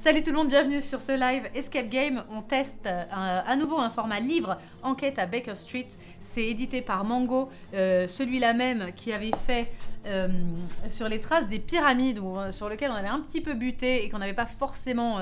Salut tout le monde, bienvenue sur ce live Escape Game. On teste à nouveau un format livre, Enquête à Baker Street. C'est édité par Mango, celui-là même qui avait fait sur les traces des pyramides, sur lequel on avait un petit peu buté et qu'on n'avait pas forcément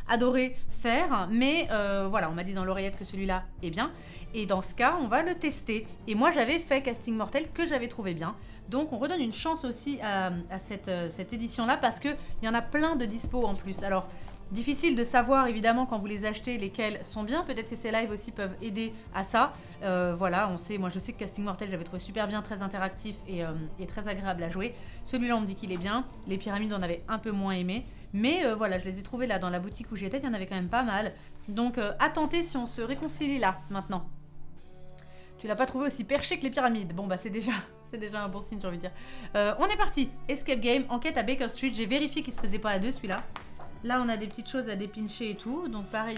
adoré faire. Mais voilà, on m'a dit dans l'oreillette que celui-là est bien. Et dans ce cas, on va le tester. Et moi, j'avais fait Casting Mortel que j'avais trouvé bien. Donc on redonne une chance aussi à cette édition-là parce qu'il y en a plein de dispo en plus. Alors, difficile de savoir évidemment quand vous les achetez lesquels sont bien. Peut-être que ces lives aussi peuvent aider à ça. Voilà, on sait, moi je sais que Casting Mortel j'avais trouvé super bien, très interactif et très agréable à jouer. Celui-là on me dit qu'il est bien. Les pyramides on avait un peu moins aimé. Mais voilà, je les ai trouvés là dans la boutique où j'étais, il y en avait quand même pas mal. Donc à tenter si on se réconcilie là maintenant. Tu l'as pas trouvé aussi perché que les pyramides. Bon bah c'est déjà un bon signe, j'ai envie de dire. On est parti. Escape Game, enquête à Baker Street. J'ai vérifié qu'il se faisait pas à deux celui-là. Là, on a des petites choses à dépincher et tout. Donc pareil,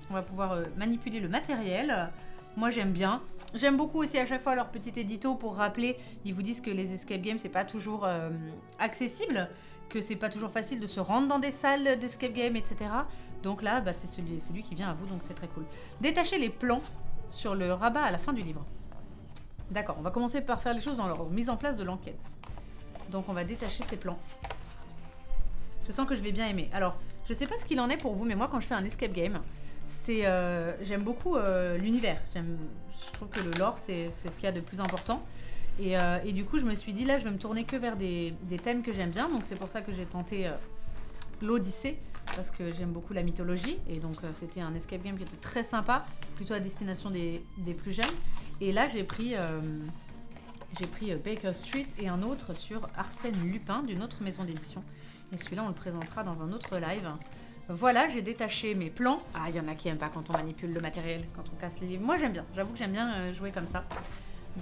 on va pouvoir manipuler le matériel. Moi, j'aime bien. J'aime beaucoup aussi à chaque fois leur petit édito pour rappeler. Ils vous disent que les escape games, c'est pas toujours accessible, que c'est pas toujours facile de se rendre dans des salles d'escape game, etc. Donc là, bah, c'est lui qui vient à vous, donc c'est très cool. Détachez les plans sur le rabat à la fin du livre. D'accord, on va commencer par faire les choses dans leur mise en place de l'enquête. Donc on va détacher ces plans. Je sens que je vais bien aimer. Alors, je sais pas ce qu'il en est pour vous, mais moi quand je fais un escape game, j'aime beaucoup l'univers. Je trouve que le lore, c'est ce qu'il y a de plus important. Et du coup, je me suis dit, là, je vais me tourner que vers des thèmes que j'aime bien. Donc c'est pour ça que j'ai tenté l'Odyssée, parce que j'aime beaucoup la mythologie. Et donc c'était un escape game qui était très sympa, plutôt à destination des plus jeunes. Et là, j'ai pris Baker Street et un autre sur Arsène Lupin, d'une autre maison d'édition. Et celui-là, on le présentera dans un autre live. Voilà, j'ai détaché mes plans. Ah, il y en a qui n'aiment pas quand on manipule le matériel, quand on casse les livres. Moi, j'aime bien. J'avoue que j'aime bien jouer comme ça.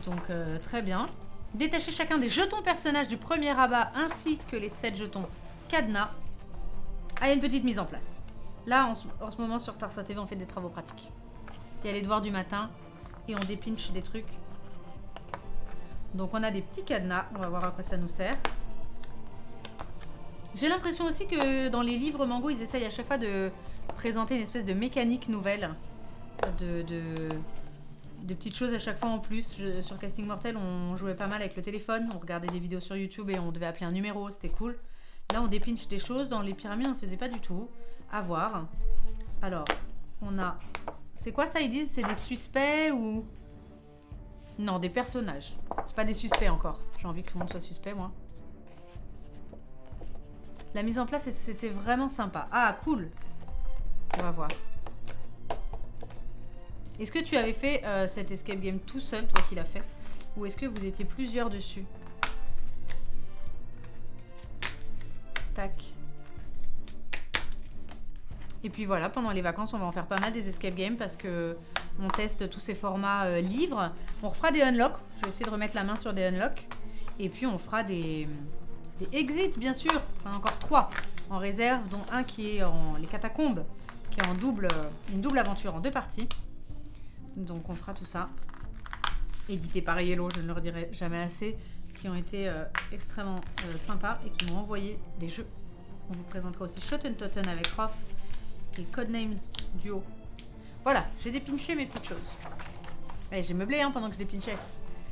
Donc, très bien. Détacher chacun des jetons personnages du premier rabat, ainsi que les 7 jetons cadenas. Ah, il y a une petite mise en place. Là, en ce moment, sur Tarsa TV, on fait des travaux pratiques. Il y a les devoirs du matin et on dépinche des trucs. Donc, on a des petits cadenas. On va voir à quoi ça nous sert. J'ai l'impression aussi que dans les livres Mango, ils essayent à chaque fois de présenter une espèce de mécanique nouvelle. De petites choses à chaque fois en plus. Sur Casting Mortel, on jouait pas mal avec le téléphone. On regardait des vidéos sur YouTube et on devait appeler un numéro. C'était cool. Là, on dépinche des choses. Dans les pyramides, on ne le faisait pas du tout. À voir. Alors, on a... C'est quoi ça, ils disent? C'est des suspects ou... Non, des personnages. C'est pas des suspects encore. J'ai envie que tout le monde soit suspect, moi. La mise en place, c'était vraiment sympa. Ah, cool. On va voir. Est-ce que tu avais fait cet escape game tout seul, toi qui l'as fait? Ou est-ce que vous étiez plusieurs dessus? Tac. Et puis voilà, pendant les vacances, on va en faire pas mal des escape games parce que on teste tous ces formats livres. On refera des unlocks. Je vais essayer de remettre la main sur des unlocks. Et puis on fera des exits, bien sûr. On a encore 3 en réserve, dont un qui est en les catacombes, qui est en une double aventure en 2 parties. Donc on fera tout ça. Édité par Yellow, je ne le redirai jamais assez, qui ont été extrêmement sympas et qui m'ont envoyé des jeux. On vous présentera aussi Shot and Totten avec Roth et Codenames Duo. Voilà, j'ai dépinché mes petites choses. Et j'ai meublé pendant que je dépinchais.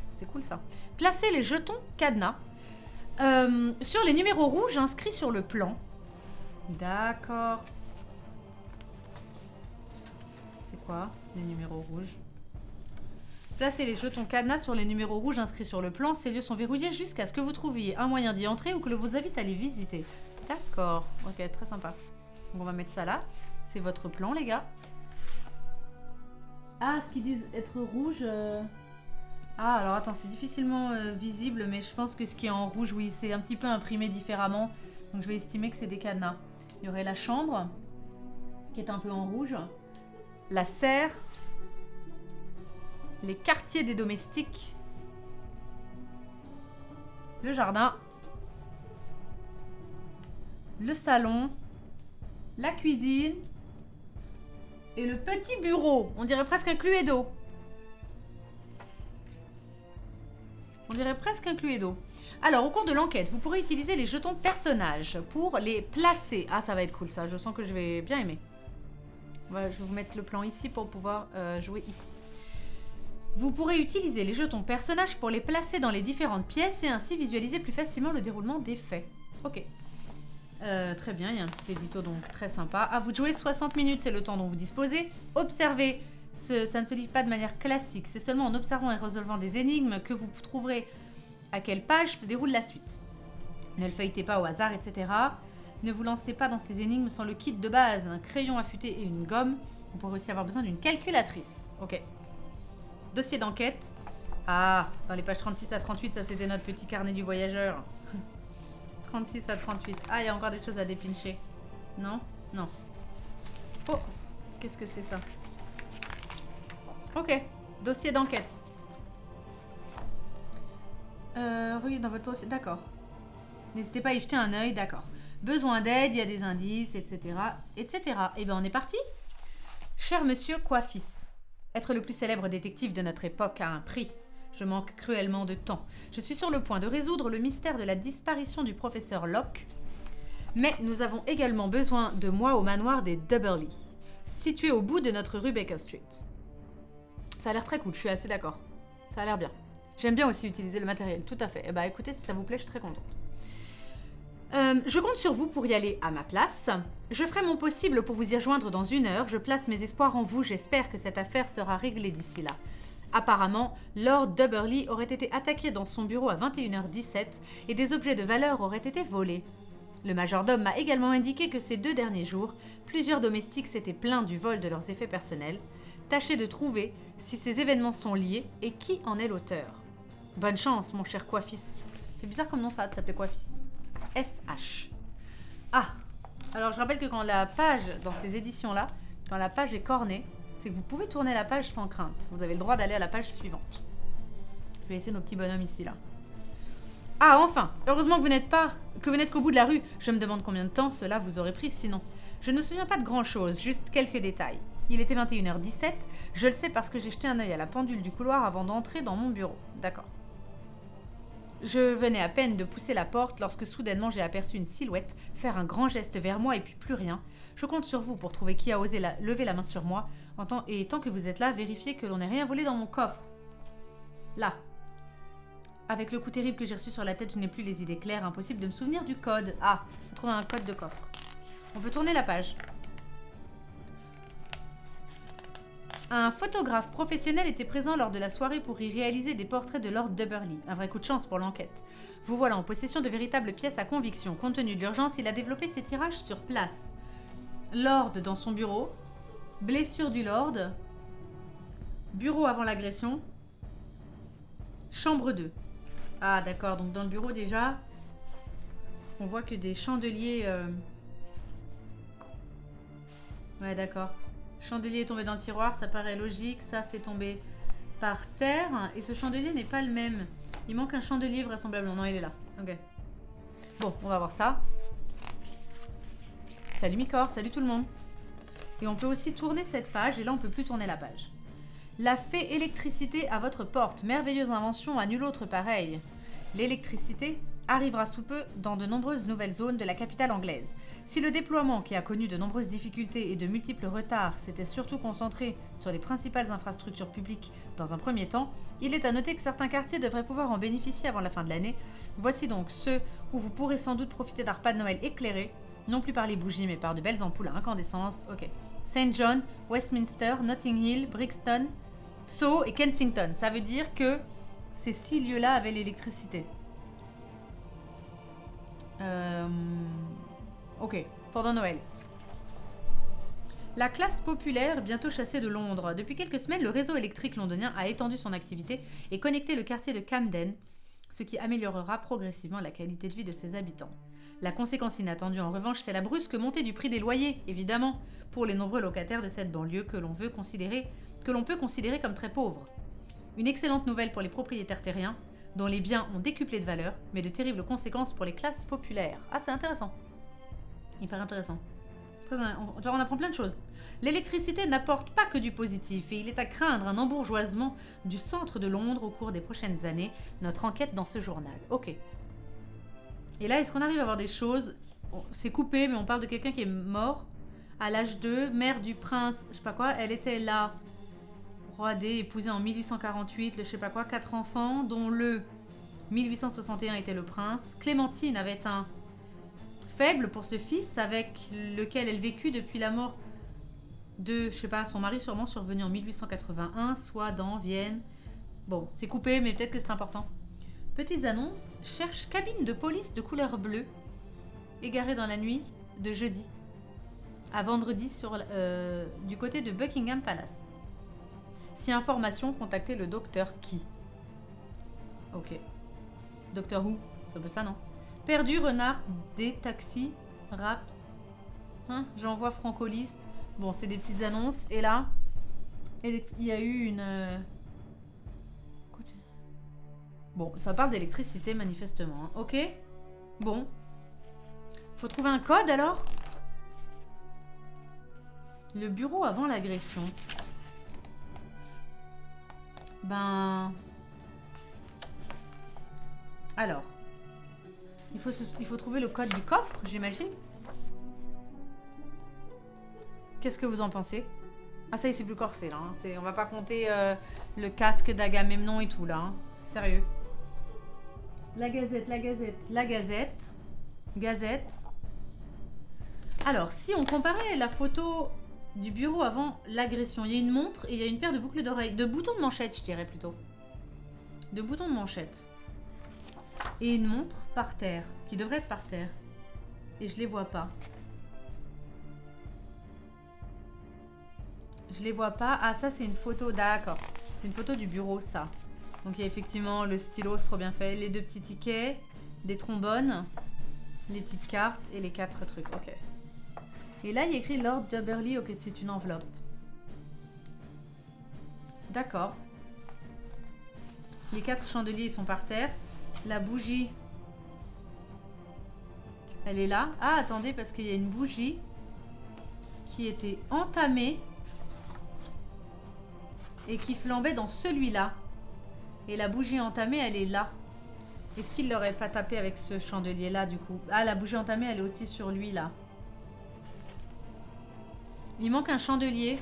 C'était cool ça. Placez les jetons cadenas sur les numéros rouges inscrits sur le plan. D'accord. C'est quoi les numéros rouges? Placez les jetons cadenas sur les numéros rouges inscrits sur le plan. Ces lieux sont verrouillés jusqu'à ce que vous trouviez un moyen d'y entrer ou que l'on vous invite à les visiter. D'accord. Ok, très sympa. Donc on va mettre ça là. C'est votre plan, les gars. Ah, ce qu'ils disent être rouge... Ah, alors attends, c'est difficilement visible, mais je pense que ce qui est en rouge, oui, c'est un petit peu imprimé différemment. Donc je vais estimer que c'est des cadenas. Il y aurait la chambre, qui est un peu en rouge. La serre. Les quartiers des domestiques. Le jardin. Le salon. La cuisine. Et le petit bureau. On dirait presque un Cluedo. On dirait presque un Cluedo. Alors, au cours de l'enquête, vous pourrez utiliser les jetons personnages pour les placer. Ah, ça va être cool ça, je sens que je vais bien aimer. Voilà, je vais vous mettre le plan ici pour pouvoir jouer ici. Vous pourrez utiliser les jetons personnages pour les placer dans les différentes pièces et ainsi visualiser plus facilement le déroulement des faits. Ok. Très bien, il y a un petit édito donc très sympa. À vous de jouer 60 minutes, c'est le temps dont vous disposez. Observez, ça ne se lit pas de manière classique. C'est seulement en observant et résolvant des énigmes que vous trouverez à quelle page se déroule la suite. Ne le feuilletez pas au hasard, etc. Ne vous lancez pas dans ces énigmes sans le kit de base, un crayon affûté et une gomme. Vous pourrez aussi avoir besoin d'une calculatrice. Ok. Dossier d'enquête. Ah, dans les pages 36 à 38, ça c'était notre petit carnet du voyageur. 36 à 38. Ah, il y a encore des choses à dépincher. Non? Non. Oh, qu'est-ce que c'est ça? Ok, dossier d'enquête. Regardez dans votre dossier, d'accord. N'hésitez pas à y jeter un œil, d'accord. Besoin d'aide, il y a des indices, etc. etc. Eh bien, on est parti. Cher monsieur Coiffis, être le plus célèbre détective de notre époque a un prix. Je manque cruellement de temps. Je suis sur le point de résoudre le mystère de la disparition du professeur Locke. Mais nous avons également besoin de moi au manoir des Dubberly, situé au bout de notre rue Baker Street. Ça a l'air très cool, je suis assez d'accord. Ça a l'air bien. J'aime bien aussi utiliser le matériel, tout à fait. Eh bah écoutez, si ça vous plaît, je suis très contente. Je compte sur vous pour y aller à ma place. Je ferai mon possible pour vous y rejoindre dans 1 heure. Je place mes espoirs en vous. J'espère que cette affaire sera réglée d'ici là. Apparemment, Lord Dubberly aurait été attaqué dans son bureau à 21h17 et des objets de valeur auraient été volés. Le majordome m'a également indiqué que ces 2 derniers jours, plusieurs domestiques s'étaient plaints du vol de leurs effets personnels. Tâchez de trouver si ces événements sont liés et qui en est l'auteur. Bonne chance, mon cher Coiffis. C'est bizarre comme nom ça, de s'appeler Coiffis. SH. Ah, alors je rappelle que quand la page, dans ces éditions-là, quand la page est cornée, c'est que vous pouvez tourner la page sans crainte. Vous avez le droit d'aller à la page suivante. Je vais laisser nos petits bonhommes ici, là. Ah, enfin, heureusement que vous n'êtes qu'au bout de la rue. Je me demande combien de temps cela vous aurait pris sinon. Je ne me souviens pas de grand-chose, juste quelques détails. Il était 21h17, je le sais parce que j'ai jeté un œil à la pendule du couloir avant d'entrer dans mon bureau. D'accord. Je venais à peine de pousser la porte lorsque soudainement j'ai aperçu une silhouette faire un grand geste vers moi et puis plus rien. Je compte sur vous pour trouver qui a osé lever la main sur moi. Et tant que vous êtes là, vérifiez que l'on n'ait rien volé dans mon coffre. Là. Avec le coup terrible que j'ai reçu sur la tête, je n'ai plus les idées claires. Impossible de me souvenir du code. Ah, faut trouver un code de coffre. On peut tourner la page. Un photographe professionnel était présent lors de la soirée pour y réaliser des portraits de Lord Dubberly. Un vrai coup de chance pour l'enquête. Vous voilà en possession de véritables pièces à conviction. Compte tenu de l'urgence, il a développé ses tirages sur place. Lord dans son bureau. Blessure du Lord. Bureau avant l'agression. Chambre 2. Ah d'accord, donc dans le bureau déjà, on voit que des chandeliers... Ouais d'accord. Chandelier est tombé dans le tiroir, ça paraît logique. Ça, c'est tombé par terre. Et ce chandelier n'est pas le même. Il manque un chandelier vraisemblablement. Non, il est là. Ok. Bon, on va voir ça. Salut Micor, salut tout le monde. Et on peut aussi tourner cette page. Et là, on peut plus tourner la page. La fée électricité à votre porte. Merveilleuse invention à nul autre pareil. L'électricité arrivera sous peu dans de nombreuses nouvelles zones de la capitale anglaise. Si le déploiement, qui a connu de nombreuses difficultés et de multiples retards, s'était surtout concentré sur les principales infrastructures publiques dans un premier temps, il est à noter que certains quartiers devraient pouvoir en bénéficier avant la fin de l'année. Voici donc ceux où vous pourrez sans doute profiter d'un repas de Noël éclairé, non plus par les bougies mais par de belles ampoules à incandescence. Ok. St. John, Westminster, Notting Hill, Brixton, Soho et Kensington. Ça veut dire que ces 6 lieux-là avaient l'électricité. Ok, pendant Noël. La classe populaire, bientôt chassée de Londres. Depuis quelques semaines, le réseau électrique londonien a étendu son activité et connecté le quartier de Camden, ce qui améliorera progressivement la qualité de vie de ses habitants. La conséquence inattendue, en revanche, c'est la brusque montée du prix des loyers, évidemment, pour les nombreux locataires de cette banlieue que l'on peut considérer comme très pauvres. Une excellente nouvelle pour les propriétaires terriens, dont les biens ont décuplé de valeur, mais de terribles conséquences pour les classes populaires. Ah, c'est intéressant. Hyper intéressant. On apprend plein de choses. L'électricité n'apporte pas que du positif et il est à craindre un embourgeoisement du centre de Londres au cours des prochaines années. Notre enquête dans ce journal. Ok. Et là, est-ce qu'on arrive à voir des choses? C'est coupé, mais on parle de quelqu'un qui est mort à l'âge 2, mère du prince, je sais pas quoi. Elle était là, roi D, épousée en 1848, le je sais pas quoi, 4 enfants, dont le 1861 était le prince. Clémentine avait un faible pour ce fils avec lequel elle vécut depuis la mort de, je sais pas, son mari sûrement survenu en 1881, soit dans Vienne. Bon, c'est coupé, mais peut-être que c'est important. Petites annonces. Cherche cabine de police de couleur bleue, égarée dans la nuit de jeudi à vendredi du côté de Buckingham Palace. Si information, contactez le docteur qui. Ok. Docteur Who, c'est un peu ça, non? Perdu, renard, des taxis, rap. Hein, j'envoie francoliste. Bon, c'est des petites annonces. Et là, il y a eu une... Bon, ça parle d'électricité, manifestement. Hein. Ok. Bon. Faut trouver un code, alors? Le bureau avant l'agression. Ben... Alors. Il faut trouver le code du coffre, j'imagine. Qu'est-ce que vous en pensez? Ah ça y est, c'est plus corsé là. Hein. On va pas compter le casque d'Agamemnon et tout là. Hein. C'est sérieux. La gazette, la gazette, la gazette. Gazette. Alors, si on comparait la photo du bureau avant l'agression, il y a une montre et il y a une paire de boucles d'oreilles. De boutons de manchette, je dirais plutôt. De boutons de manchette. Et une montre par terre, qui devrait être par terre. Et je les vois pas. Je les vois pas. Ah, ça, c'est une photo. D'accord. C'est une photo du bureau, ça. Donc, il y a effectivement le stylo, c'est trop bien fait. Les 2 petits tickets, des trombones, les petites cartes et les 4 trucs. Ok. Et là, il y a écrit Lord Dubberly. Ok, c'est une enveloppe. D'accord. Les 4 chandeliers, ils sont par terre. La bougie, elle est là. Ah, attendez, parce qu'il y a une bougie qui était entamée et qui flambait dans celui-là. Et la bougie entamée, elle est là. Est-ce qu'il l'aurait pas tapé avec ce chandelier-là, du coup? Ah, la bougie entamée, elle est aussi sur lui, là. Il manque un chandelier.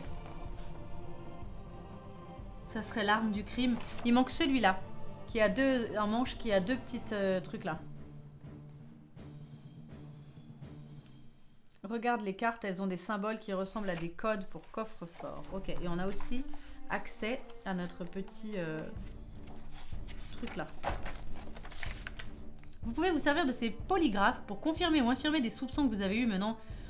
Ça serait l'arme du crime. Il manque celui-là. Qui a un manche qui a 2 petites trucs là. Regarde les cartes, elles ont des symboles qui ressemblent à des codes pour coffre-fort. Ok, et on a aussi accès à notre petit truc là. Vous pouvez vous servir de ces polygraphes pour confirmer ou infirmer des soupçons que vous avez eus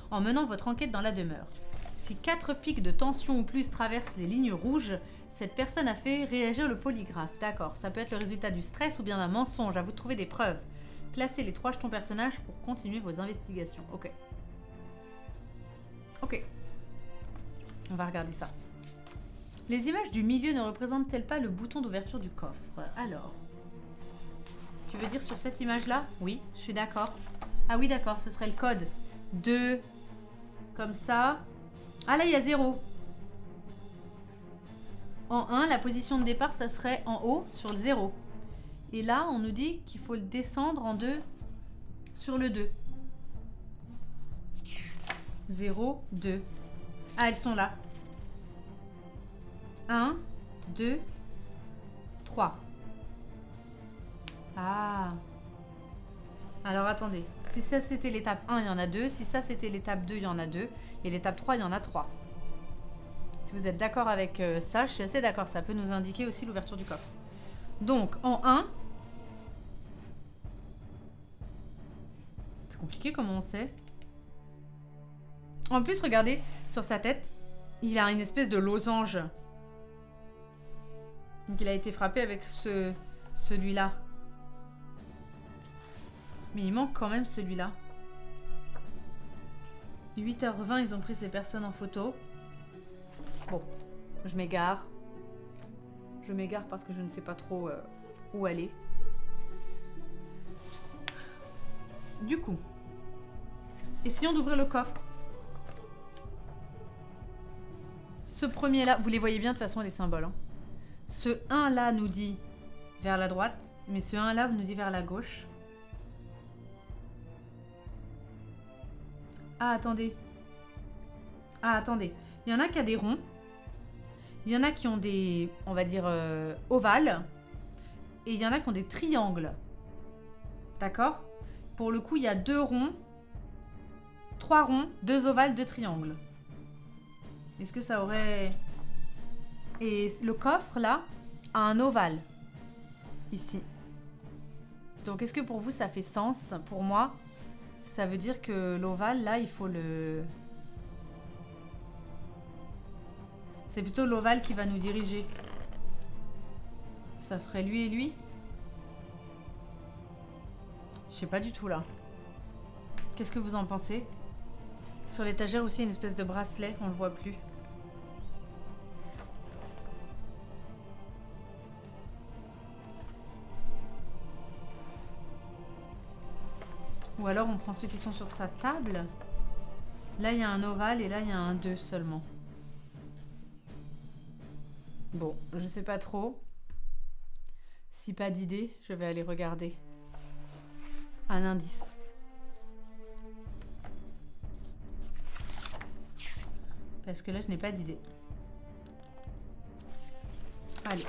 en menant votre enquête dans la demeure. Si 4 pics de tension ou plus traversent les lignes rouges, cette personne a fait réagir le polygraphe. D'accord, ça peut être le résultat du stress ou bien d'un mensonge. À vous de trouver des preuves. Placez les 3 jetons personnages pour continuer vos investigations. Ok. Ok. On va regarder ça. Les images du milieu ne représentent-elles pas le bouton d'ouverture du coffre? Alors. Tu veux dire sur cette image-là? Oui, je suis d'accord. Ah oui, d'accord, ce serait le code. 2. Comme ça. Ah là, il y a 0. En 1, la position de départ, ça serait en haut, sur le 0. Et là, on nous dit qu'il faut le descendre en 2 sur le 2. 0, 2. Ah, elles sont là. 1, 2, 3. Ah. Alors, attendez. Si ça, c'était l'étape 1, il y en a 2. Si ça, c'était l'étape 2, il y en a 2. Et l'étape 3, il y en a 3. Si vous êtes d'accord avec ça, je suis assez d'accord. Ça peut nous indiquer aussi l'ouverture du coffre. Donc, en 1... C'est compliqué comment on sait. En plus, regardez, sur sa tête, il a une espèce de losange. Donc, il a été frappé avec celui-là. Mais il manque quand même celui-là. 8h20, ils ont pris ces personnes en photo. Bon, je m'égare. Je m'égare parce que je ne sais pas trop où aller. Du coup, essayons d'ouvrir le coffre. Ce premier-là, vous les voyez bien de toute façon les symboles. Hein. Ce 1-là nous dit vers la droite, mais ce 1-là nous dit vers la gauche. Ah, attendez. Ah, attendez. Il y en a qui a des ronds. Il y en a qui ont des, on va dire, ovales. Et il y en a qui ont des triangles. D'accord? Pour le coup, il y a 2 ronds, 3 ronds, 2 ovales, 2 triangles. Est-ce que ça aurait... Et le coffre, là, a un ovale. Ici. Donc, est-ce que pour vous, ça fait sens? Pour moi, ça veut dire que l'ovale, là, il faut le... C'est plutôt l'ovale qui va nous diriger. Ça ferait lui et lui? Je sais pas du tout, là. Qu'est-ce que vous en pensez? Sur l'étagère aussi, une espèce de bracelet, on le voit plus. Ou alors on prend ceux qui sont sur sa table. Là, il y a un ovale et là, il y a un 2 seulement. Bon, je sais pas trop. Si pas d'idée, je vais aller regarder. Un indice. Parce que là, je n'ai pas d'idée. Allez.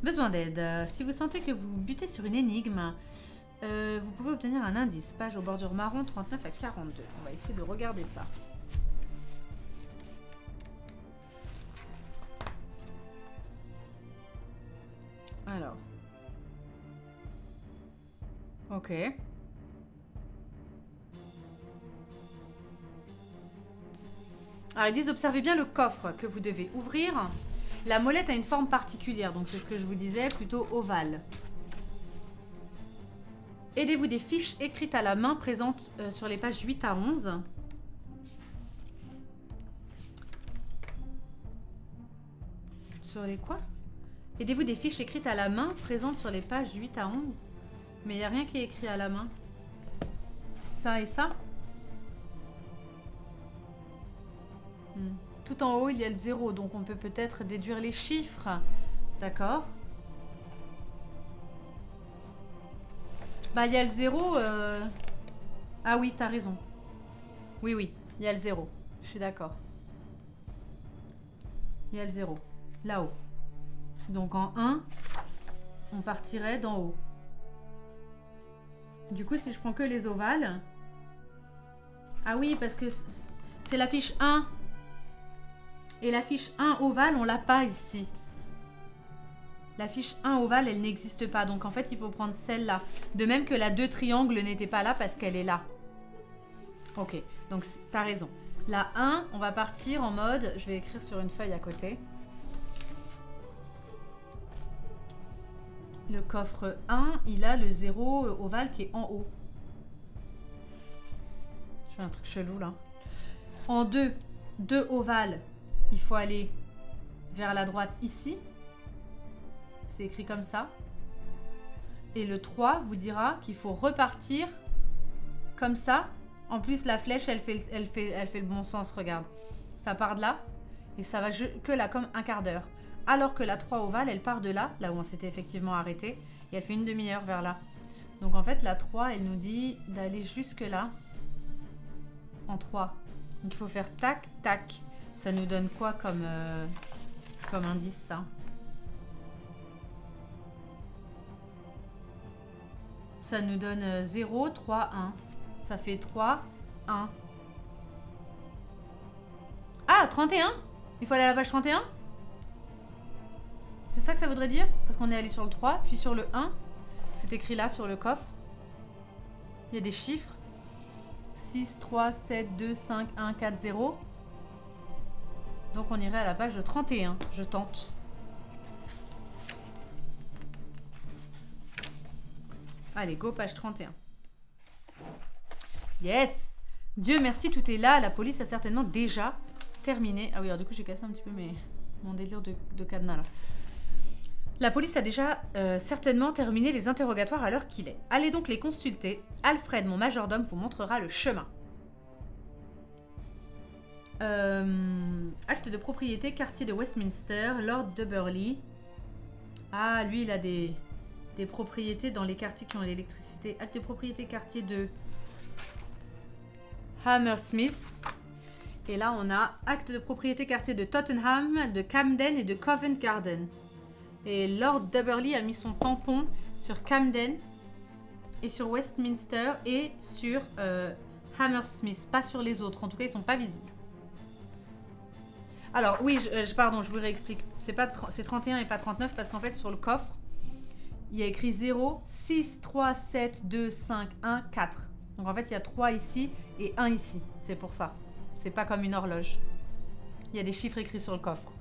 Besoin d'aide. Si vous sentez que vous butez sur une énigme, vous pouvez obtenir un indice. Page aux bordures marron 39 à 42. On va essayer de regarder ça. Alors. Ok. Alors ils disent observez bien le coffre que vous devez ouvrir. La molette a une forme particulière, donc c'est ce que je vous disais, plutôt ovale. Aidez-vous des fiches écrites à la main présentes sur les pages 8 à 11. Sur les quoi? Aidez-vous des fiches écrites à la main présentes sur les pages 8 à 11. Mais il n'y a rien qui est écrit à la main. Ça et ça. Tout en haut, il y a le 0, donc on peut peut-être déduire les chiffres. D'accord. Bah, il y a le 0. Ah oui, t'as raison. Oui, oui, il y a le 0. Je suis d'accord. Il y a le 0. Là-haut. Donc en 1, on partirait d'en haut. Du coup, si je prends que les ovales... Ah oui, parce que c'est la fiche 1. Et la fiche 1 ovale, on l'a pas ici. La fiche 1 ovale, elle n'existe pas. Donc en fait, il faut prendre celle-là. De même que la 2 triangle n'était pas là parce qu'elle est là. Ok, donc t'as raison. La 1, on va partir en mode... Je vais écrire sur une feuille à côté. Le coffre 1, il a le 0 ovale qui est en haut. Je fais un truc chelou là. En 2, 2 ovales, il faut aller vers la droite ici. C'est écrit comme ça. Et le 3 vous dira qu'il faut repartir comme ça. En plus, la flèche, elle fait le bon sens, regarde. Ça part de là et ça va que là, comme un quart d'heure. Alors que la 3 ovale, elle part de là, là où on s'était effectivement arrêté, et elle fait une demi-heure vers là. Donc en fait, la 3, elle nous dit d'aller jusque là, en 3. Donc il faut faire tac, tac. Ça nous donne quoi comme indice, ça? Ça nous donne 0, 3, 1. Ça fait 3, 1. Ah, 31? Il faut aller à la page 31? C'est ça que ça voudrait dire? Parce qu'on est allé sur le 3, puis sur le 1. C'est écrit là, sur le coffre. Il y a des chiffres. 6, 3, 7, 2, 5, 1, 4, 0. Donc on irait à la page 31. Je tente. Allez, go, page 31. Yes! Dieu merci, tout est là. La police a certainement déjà terminé. Ah oui, alors du coup, j'ai cassé un petit peu mon délire de cadenas là. La police a déjà certainement terminé les interrogatoires à l'heure qu'il est. Allez donc les consulter. Alfred, mon majordome, vous montrera le chemin. Acte de propriété, quartier de Westminster, Lord de Burleigh. Ah, lui, il a des propriétés dans les quartiers qui ont l'électricité. Acte de propriété, quartier de Hammersmith. Et là, on a acte de propriété, quartier de Tottenham, de Camden et de Covent Garden. Et Lord de Burleigh a mis son tampon sur Camden et sur Westminster et sur Hammersmith, pas sur les autres. En tout cas, ils sont pas visibles. Alors, oui, pardon, je vous réexplique. C'est 31 et pas 39 parce qu'en fait, sur le coffre, il y a écrit 0, 6, 3, 7, 2, 5, 1, 4. Donc en fait, il y a 3 ici et 1 ici. C'est pour ça. C'est pas comme une horloge. Il y a des chiffres écrits sur le coffre.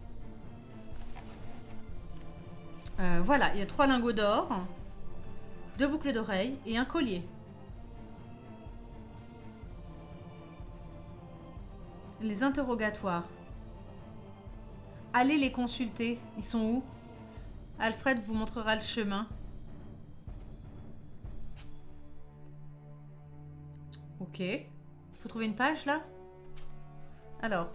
Voilà, il y a 3 lingots d'or, 2 boucles d'oreilles et un collier. Les interrogatoires. Allez les consulter. Ils sont où? Alfred vous montrera le chemin. Ok. Faut trouver une page là? Alors,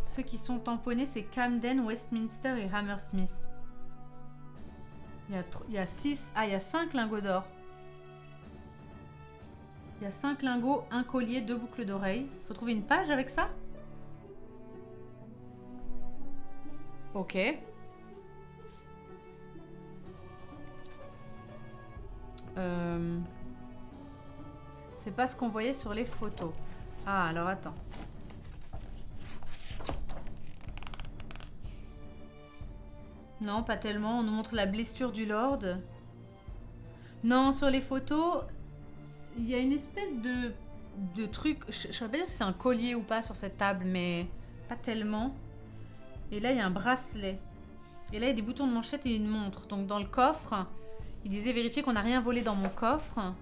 ceux qui sont tamponnés, c'est Camden, Westminster et Hammersmith. Il y a 6... Ah, il y a 5 lingots d'or. Il y a 5 lingots, un collier, 2 boucles d'oreilles. Faut trouver une page avec ça? Ok. C'est pas ce qu'on voyait sur les photos. Ah, alors attends. Non, pas tellement. On nous montre la blessure du Lord. Non, sur les photos, il y a une espèce de truc. Je sais pas dire si c'est un collier ou pas sur cette table, mais pas tellement. Et là, il y a un bracelet. Et là, il y a des boutons de manchette et une montre. Donc, dans le coffre, il disait vérifier qu'on n'a rien volé dans mon coffre.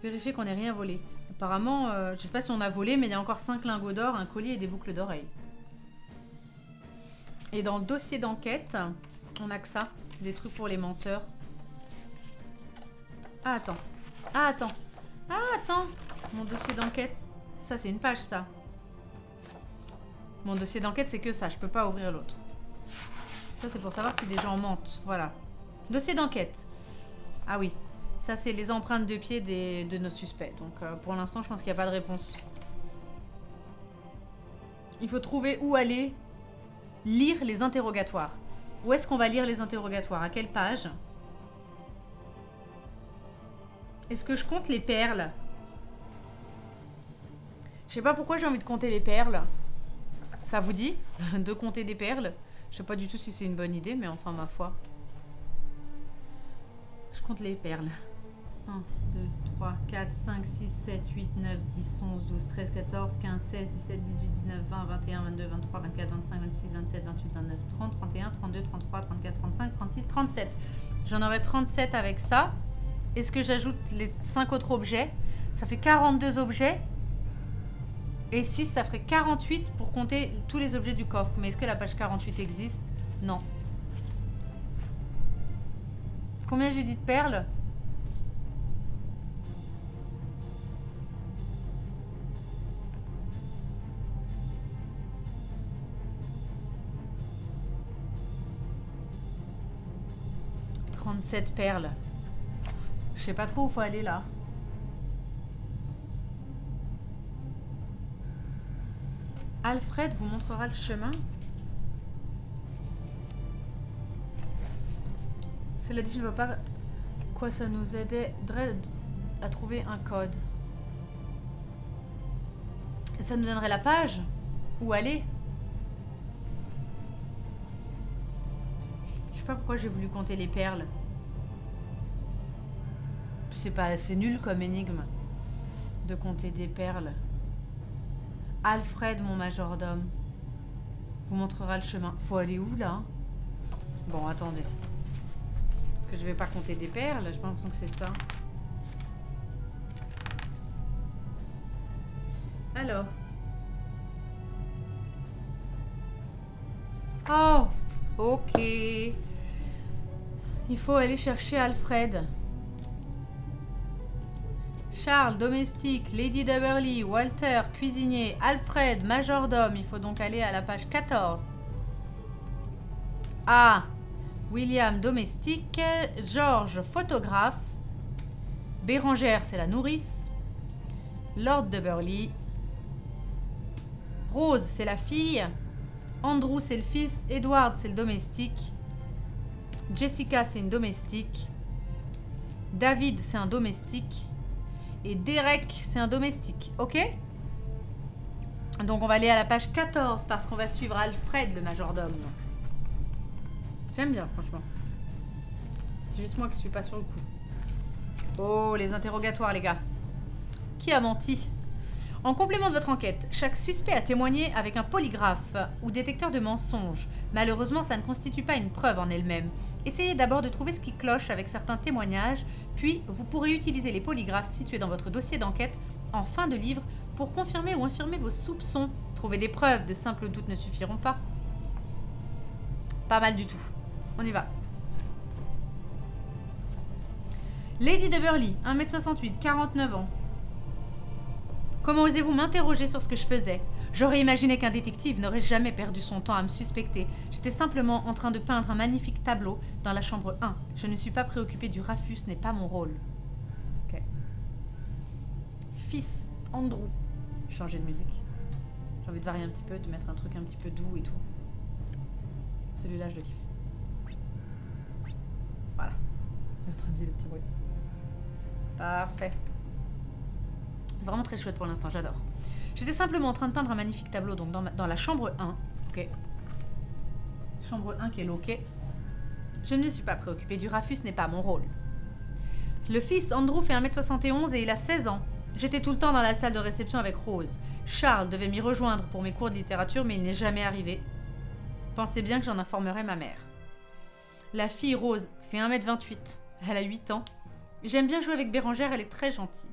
Vérifier qu'on n'ait rien volé. Apparemment, je sais pas si on a volé, mais il y a encore 5 lingots d'or, un collier et des boucles d'oreilles. Et dans le dossier d'enquête, on a que ça. Des trucs pour les menteurs. Ah, attends. Ah, attends. Ah, attends. Mon dossier d'enquête. Ça, c'est une page, ça. Mon dossier d'enquête, c'est que ça. Je peux pas ouvrir l'autre. Ça, c'est pour savoir si des gens mentent. Voilà. Dossier d'enquête. Ah oui. Ça, c'est les empreintes de pied de nos suspects. Donc, pour l'instant, je pense qu'il n'y a pas de réponse. Il faut trouver où aller lire les interrogatoires. Où est-ce qu'on va lire les interrogatoires? À quelle page? Est-ce que je compte les perles? Je sais pas pourquoi j'ai envie de compter les perles. Ça vous dit de compter des perles? Je sais pas du tout si c'est une bonne idée, mais enfin, ma foi. Je compte les perles. 1, 2, 3, 4, 5, 6, 7, 8, 9, 10, 11, 12, 13, 14, 15, 16, 17, 18, 19, 20, 21, 22, 23, 24, 25, 26, 27, 28, 29, 30, 31, 32, 33, 34, 35, 36, 37. J'en aurai 37 avec ça. Est-ce que j'ajoute les 5 autres objets? Ça fait 42 objets. Et 6, ça ferait 48 pour compter tous les objets du coffre. Mais est-ce que la page 48 existe? Non. Combien j'ai dit de perles? « 37 perles. Je sais pas trop où faut aller là. Alfred vous montrera le chemin. Cela dit, je ne vois pas quoi ça nous aiderait à trouver un code. Ça nous donnerait la page? Où aller? Je sais pas pourquoi j'ai voulu compter les perles. C'est pas assez nul comme énigme de compter des perles. Alfred, mon majordome, vous montrera le chemin. Faut aller où, là? Bon, attendez. Parce que je vais pas compter des perles. J'ai pas l'impression que c'est ça. Alors. Oh, ok. Il faut aller chercher Alfred. Charles, domestique. Lady Dubberly, Walter, cuisinier. Alfred, majordome. Il faut donc aller à la page 14. Ah, William, domestique. George, photographe. Bérangère, c'est la nourrice. Lord Dubberly. Rose, c'est la fille. Andrew, c'est le fils. Edward, c'est le domestique. Jessica, c'est une domestique. David, c'est un domestique. Et Derek, c'est un domestique. Ok? Donc, on va aller à la page 14 parce qu'on va suivre Alfred, le majordome. J'aime bien, franchement. C'est juste moi qui suis pas sur le coup. Oh, les interrogatoires, les gars. Qui a menti? En complément de votre enquête, chaque suspect a témoigné avec un polygraphe ou détecteur de mensonges. Malheureusement, ça ne constitue pas une preuve en elle-même. Essayez d'abord de trouver ce qui cloche avec certains témoignages, puis vous pourrez utiliser les polygraphes situés dans votre dossier d'enquête en fin de livre pour confirmer ou infirmer vos soupçons. Trouver des preuves, de simples doutes ne suffiront pas. Pas mal du tout. On y va. Lady Dubberly, 1m68, 49 ans. Comment osez-vous m'interroger sur ce que je faisais? J'aurais imaginé qu'un détective n'aurait jamais perdu son temps à me suspecter. J'étais simplement en train de peindre un magnifique tableau dans la chambre 1. Je ne suis pas préoccupée du raffut, ce n'est pas mon rôle. Ok. Fils, Andrew. Changer de musique. J'ai envie de varier un petit peu, de mettre un truc un petit peu doux et tout. Celui-là, je le kiffe. Voilà. Je suis en train de dire le petit bruit. Parfait. Vraiment très chouette pour l'instant, j'adore. J'étais simplement en train de peindre un magnifique tableau donc dans la chambre 1. Ok. Chambre 1 qui est loquée. Je ne me suis pas préoccupée du raffut, ce n'est pas mon rôle. Le fils, Andrew, fait 1m71 et il a 16 ans. J'étais tout le temps dans la salle de réception avec Rose. Charles devait m'y rejoindre pour mes cours de littérature, mais il n'est jamais arrivé. Pensez bien que j'en informerai ma mère. La fille, Rose, fait 1m28. Elle a 8 ans. J'aime bien jouer avec Bérangère, elle est très gentille.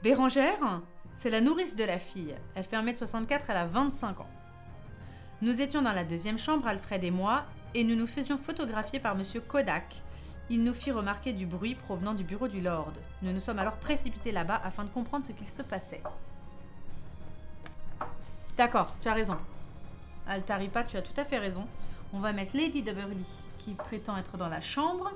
Bérangère, c'est la nourrice de la fille. Elle fait 1m64, elle a 25 ans. Nous étions dans la deuxième chambre, Alfred et moi, et nous nous faisions photographier par Monsieur Kodak. Il nous fit remarquer du bruit provenant du bureau du Lord. Nous nous sommes alors précipités là-bas afin de comprendre ce qu'il se passait. D'accord, tu as raison. Altaripa, tu as tout à fait raison. On va mettre Lady Dubberly, qui prétend être dans la chambre.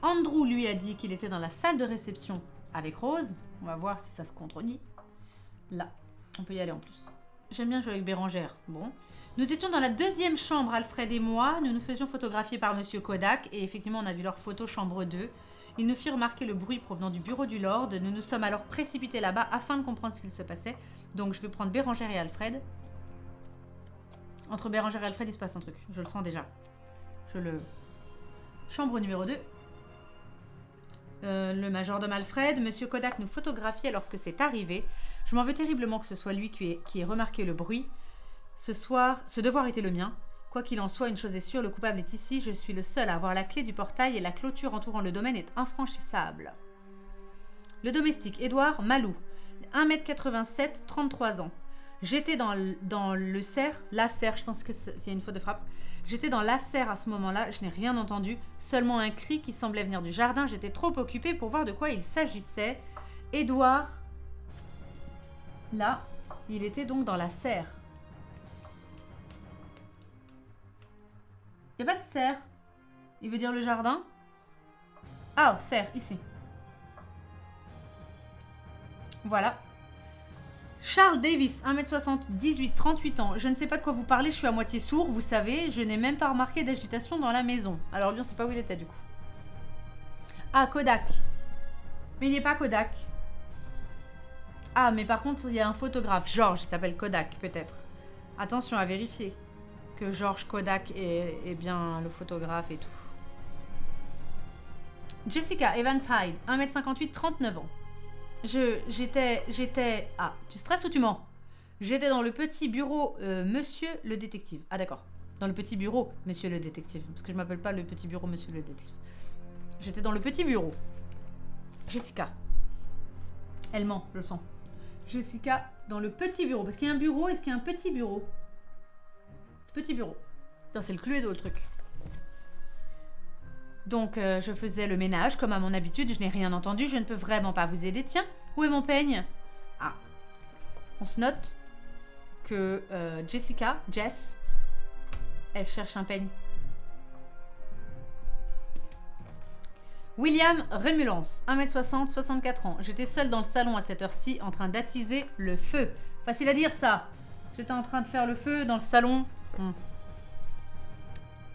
Andrew lui a dit qu'il était dans la salle de réception avec Rose. On va voir si ça se contredit. Là, on peut y aller en plus. J'aime bien jouer avec Bérangère. Bon. Nous étions dans la deuxième chambre, Alfred et moi. Nous nous faisions photographier par Monsieur Kodak. Et effectivement, on a vu leur photo chambre 2. Il nous fit remarquer le bruit provenant du bureau du Lord. Nous nous sommes alors précipités là-bas afin de comprendre ce qu'il se passait. Donc, je vais prendre Bérangère et Alfred. Entre Bérangère et Alfred, il se passe un truc. Je le sens déjà. Chambre numéro 2. Le majordome Alfred, Monsieur Kodak nous photographiait lorsque c'est arrivé. Je m'en veux terriblement que ce soit lui qui ait remarqué le bruit. Ce devoir était le mien. Quoi qu'il en soit, une chose est sûre, le coupable est ici. Je suis le seul à avoir la clé du portail et la clôture entourant le domaine est infranchissable. Le domestique, Édouard Malou, 1m87, 33 ans. J'étais dans le cerf, la serre, je pense qu'il y a une faute de frappe. J'étais dans la serre à ce moment-là, je n'ai rien entendu, seulement un cri qui semblait venir du jardin. J'étais trop occupée pour voir de quoi il s'agissait. Édouard, là, il était donc dans la serre. Il n'y a pas de serre. Il veut dire le jardin? Ah, serre, ici. Voilà. Charles Davis, 1m78, 38 ans. Je ne sais pas de quoi vous parlez, je suis à moitié sourd, vous savez. Je n'ai même pas remarqué d'agitation dans la maison. Alors lui, on ne sait pas où il était du coup. Ah, Kodak. Mais il n'est pas Kodak. Ah, mais par contre, il y a un photographe. George, il s'appelle Kodak, peut-être. Attention à vérifier que George Kodak est bien le photographe et tout. Jessica Evans Hyde, 1m58, 39 ans. J'étais... Ah, tu stresses ou tu mens? J'étais dans le petit bureau, monsieur le détective. Ah d'accord, dans le petit bureau, monsieur le détective. Parce que je m'appelle pas le petit bureau, monsieur le détective. J'étais dans le petit bureau. Jessica. Elle ment, je le sens. Jessica dans le petit bureau. Parce qu'il y a un bureau, est-ce qu'il y a un petit bureau? Petit bureau. Putain, c'est le Cluedo le truc. Donc, je faisais le ménage comme à mon habitude. Je n'ai rien entendu. Je ne peux vraiment pas vous aider. Tiens, où est mon peigne? Ah. On se note que Jess, elle cherche un peigne. William Rémulance, 1m60, 64 ans. J'étais seule dans le salon à cette heure-ci en train d'attiser le feu. Facile à dire ça. J'étais en train de faire le feu dans le salon.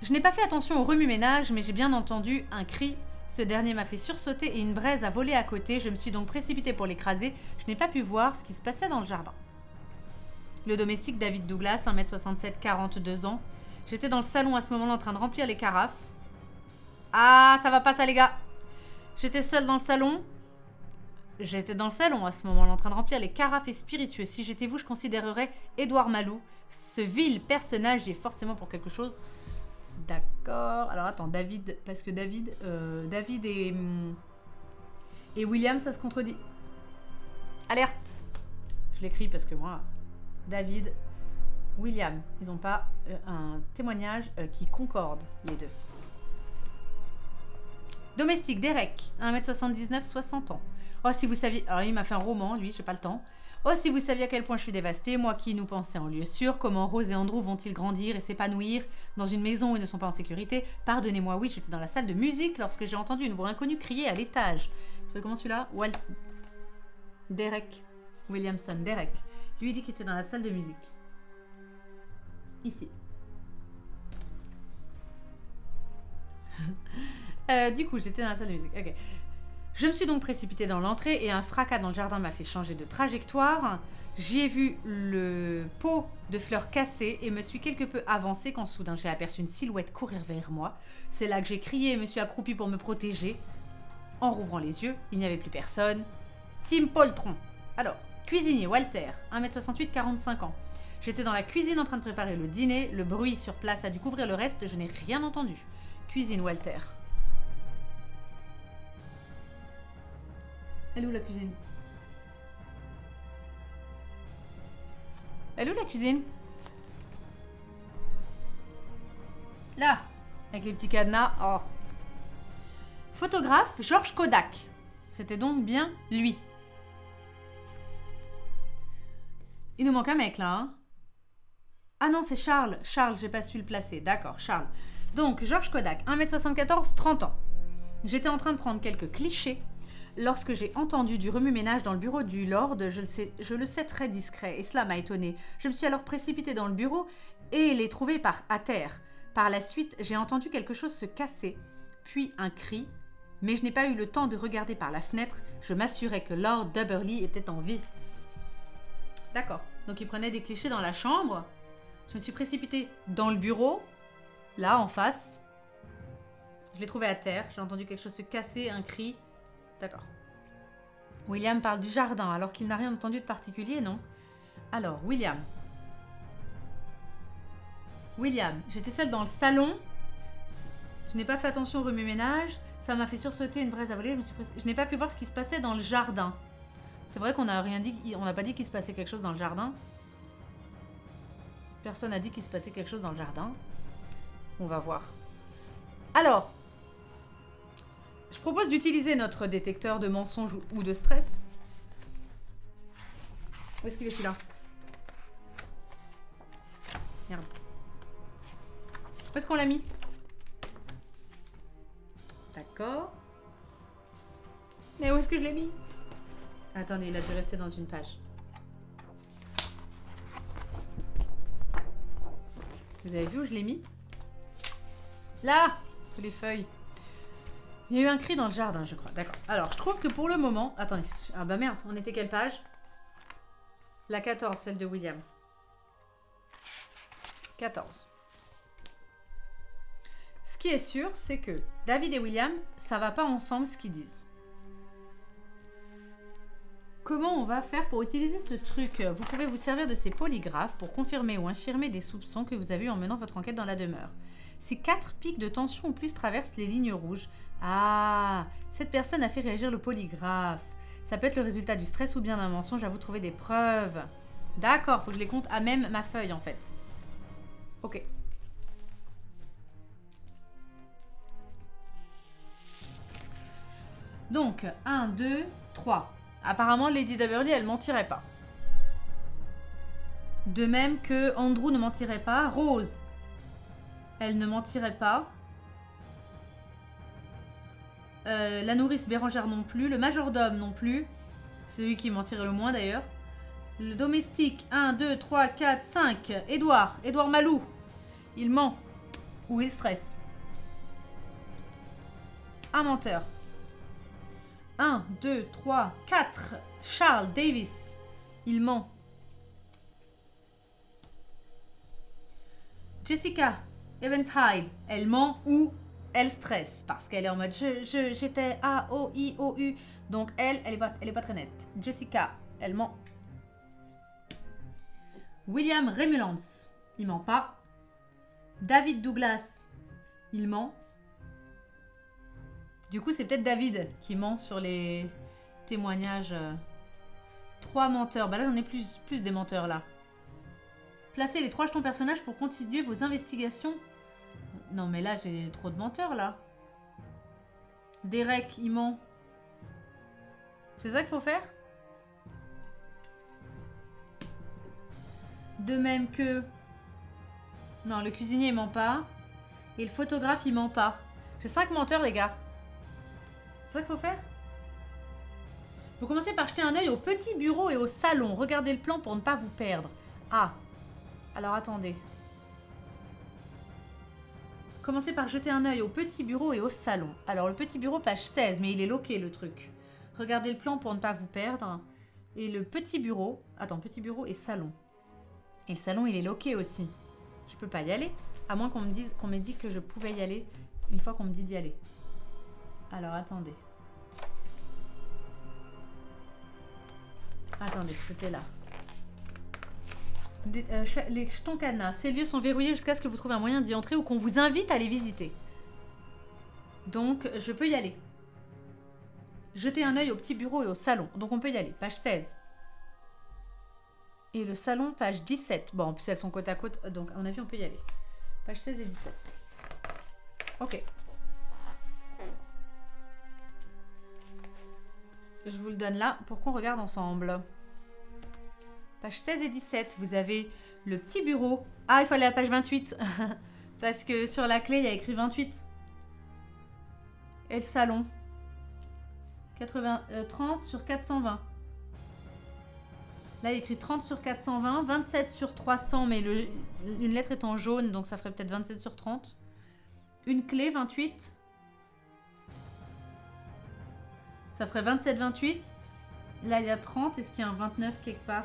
Je n'ai pas fait attention au remue-ménage, mais j'ai bien entendu un cri. Ce dernier m'a fait sursauter et une braise a volé à côté. Je me suis donc précipitée pour l'écraser. Je n'ai pas pu voir ce qui se passait dans le jardin. Le domestique David Douglas, 1m67, 42 ans. J'étais dans le salon à ce moment-là en train de remplir les carafes. Ah, ça va pas ça les gars. J'étais seule dans le salon. J'étais dans le salon à ce moment-là en train de remplir les carafes et spiritueux. Si j'étais vous, je considérerais Édouard Malou. Ce vil personnage est forcément pour quelque chose. D'accord. Alors attends, David, parce que David et William, ça se contredit. Alerte. Je l'écris parce que moi, David, William, ils n'ont pas un témoignage qui concorde, les deux. Domestique, Derek, 1m79, 60 ans. Oh, si vous saviez... Alors, il m'a fait un roman, lui, j'ai pas le temps. Oh, si vous saviez à quel point je suis dévastée, moi qui nous pensais en lieu sûr, comment Rose et Andrew vont-ils grandir et s'épanouir dans une maison où ils ne sont pas en sécurité? Pardonnez-moi, oui, j'étais dans la salle de musique lorsque j'ai entendu une voix inconnue crier à l'étage. Tu sais comment celui-là? Derek Williamson, Derek. Lui, il dit qu'il était dans la salle de musique. Ici. Du coup, j'étais dans la salle de musique. Ok. Je me suis donc précipitée dans l'entrée et un fracas dans le jardin m'a fait changer de trajectoire. J'y ai vu le pot de fleurs cassé et me suis quelque peu avancée quand soudain j'ai aperçu une silhouette courir vers moi. C'est là que j'ai crié et me suis accroupie pour me protéger. En rouvrant les yeux, il n'y avait plus personne. Tim Poltron. Alors, cuisinier Walter, 1m68, 45 ans. J'étais dans la cuisine en train de préparer le dîner. Le bruit sur place a dû couvrir le reste. Je n'ai rien entendu. Cuisine Walter. Elle est où la cuisine? Elle est où la cuisine? Là, avec les petits cadenas. Oh. Photographe, Georges Kodak. C'était donc bien lui. Il nous manque un mec là. Hein? Ah non, c'est Charles. Charles, j'ai pas su le placer. D'accord, Charles. Donc, Georges Kodak, 1m74, 30 ans. J'étais en train de prendre quelques clichés lorsque j'ai entendu du remue-ménage dans le bureau du Lord. Je le sais très discret et cela m'a étonnée. Je me suis alors précipitée dans le bureau et l'ai trouvé à terre. Par la suite, j'ai entendu quelque chose se casser, puis un cri, mais je n'ai pas eu le temps de regarder par la fenêtre. Je m'assurais que Lord Dubberly était en vie. D'accord. Donc il prenait des clichés dans la chambre. Je me suis précipitée dans le bureau, là en face. Je l'ai trouvé à terre. J'ai entendu quelque chose se casser, un cri. D'accord. William parle du jardin alors qu'il n'a rien entendu de particulier, non? Alors, William. William, j'étais seule dans le salon. Je n'ai pas fait attention au remue-ménage. Ça m'a fait sursauter une braise à voler. Je n'ai pas pu voir ce qui se passait dans le jardin. C'est vrai qu'on n'a rien dit. On n'a pas dit qu'il se passait quelque chose dans le jardin. Personne n'a dit qu'il se passait quelque chose dans le jardin. On va voir. Alors, je propose d'utiliser notre détecteur de mensonges ou de stress. Où est-ce qu'il est celui-là? Merde. Où est-ce qu'on l'a mis? D'accord. Mais où est-ce que je l'ai mis? Attendez, il a dû rester dans une page. Vous avez vu où je l'ai mis? Là, sous les feuilles. Il y a eu un cri dans le jardin, je crois. D'accord. Alors, je trouve que pour le moment... Attendez. Ah bah merde, on était quelle page? La 14, celle de William. 14. Ce qui est sûr, c'est que David et William, ça va pas ensemble ce qu'ils disent. Comment on va faire pour utiliser ce truc? Vous pouvez vous servir de ces polygraphes pour confirmer ou infirmer des soupçons que vous avez eu en menant votre enquête dans la demeure. Si 4 pics de tension ou plus traversent les lignes rouges, ah, cette personne a fait réagir le polygraphe. Ça peut être le résultat du stress ou bien d'un mensonge à vous trouver des preuves. D'accord, faut que je les compte à même ma feuille en fait. Ok. Donc, 1, 2, 3. Apparemment, Lady Daverly, elle mentirait pas. De même que Andrew ne mentirait pas. Rose, elle ne mentirait pas. La nourrice Bérangère non plus. Le majordome non plus. C'est lui qui mentirait le moins d'ailleurs. Le domestique, 1, 2, 3, 4, 5. Édouard Malou. Il ment. Ou il stresse. Un menteur. 1, 2, 3, 4. Charles Davis. Il ment. Jessica Evans Hyde. Elle ment ou elle stresse. Parce qu'elle est en mode j'étais A-O-I-O-U. Donc elle est pas très nette. Jessica, elle ment. William Remulance. Il ment pas. David Douglas. Il ment. Du coup, c'est peut-être David qui ment sur les témoignages. 3 menteurs. Bah là, j'en ai plus des menteurs, là. Placez les 3 jetons personnages pour continuer vos investigations. Non, mais là, j'ai trop de menteurs, là. Derek, il ment. C'est ça qu'il faut faire? De même que... Non, le cuisinier, il ment pas. Et le photographe, il ment pas. J'ai 5 menteurs, les gars. C'est ça qu'il faut faire? Vous commencez par jeter un œil au petit bureau et au salon. Regardez le plan pour ne pas vous perdre. Ah. Alors, attendez. Commencez par jeter un œil au petit bureau et au salon. Alors, le petit bureau, page 16, mais il est loqué, le truc. Regardez le plan pour ne pas vous perdre. Et le petit bureau... Attends, petit bureau et salon. Et le salon, il est loqué aussi. Je peux pas y aller. À moins qu'on m'ait dit que je pouvais y aller une fois qu'on me dit d'y aller. Alors, attendez. Attendez, c'était là. Les jetons cadenas. Ces lieux sont verrouillés jusqu'à ce que vous trouviez un moyen d'y entrer ou qu'on vous invite à les visiter. Donc, je peux y aller. Jetez un œil au petit bureau et au salon. Donc, on peut y aller. Page 16. Et le salon, page 17. Bon, en plus, elles sont côte à côte. Donc, à mon avis, on peut y aller. Page 16 et 17. Ok. Je vous le donne là pour qu'on regarde ensemble. Page 16 et 17, vous avez le petit bureau. Ah, il faut aller à la page 28. Parce que sur la clé, il y a écrit 28. Et le salon. 30 sur 420. Là, il y a écrit 30 sur 420. 27 sur 300, mais une lettre est en jaune, donc ça ferait peut-être 27 sur 30. Une clé, 28. Ça ferait 27-28. Là, il y a 30. Est-ce qu'il y a un 29 quelque part?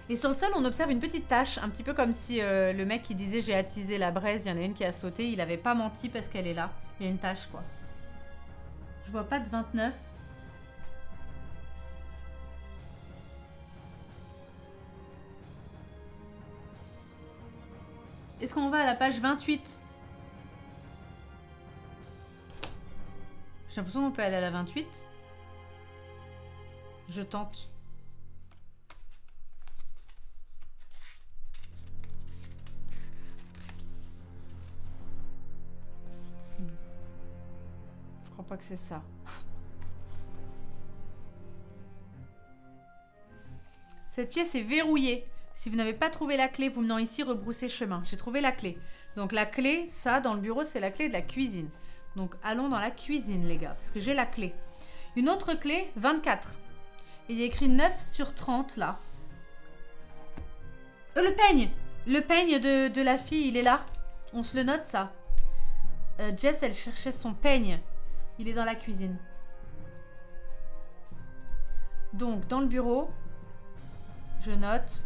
Et sur le sol, on observe une petite tache. Un petit peu comme si le mec qui disait j'ai attisé la braise, il y en a une qui a sauté. Il n'avait pas menti parce qu'elle est là. Il y a une tache, quoi. Je vois pas de 29. Est-ce qu'on va à la page 28? J'ai l'impression qu'on peut aller à la 28. Je tente. Je crois pas que c'est ça. Cette pièce est verrouillée. Si vous n'avez pas trouvé la clé, vous menant ici, rebroussez chemin. J'ai trouvé la clé. Donc la clé, ça, dans le bureau, c'est la clé de la cuisine. Donc allons dans la cuisine, les gars, parce que j'ai la clé. Une autre clé, 24. Et il y a écrit 9 sur 30, là. Le peigne! Le peigne de la fille, il est là. On se le note, ça. Jess, elle cherchait son peigne. Il est dans la cuisine. Donc, dans le bureau, je note...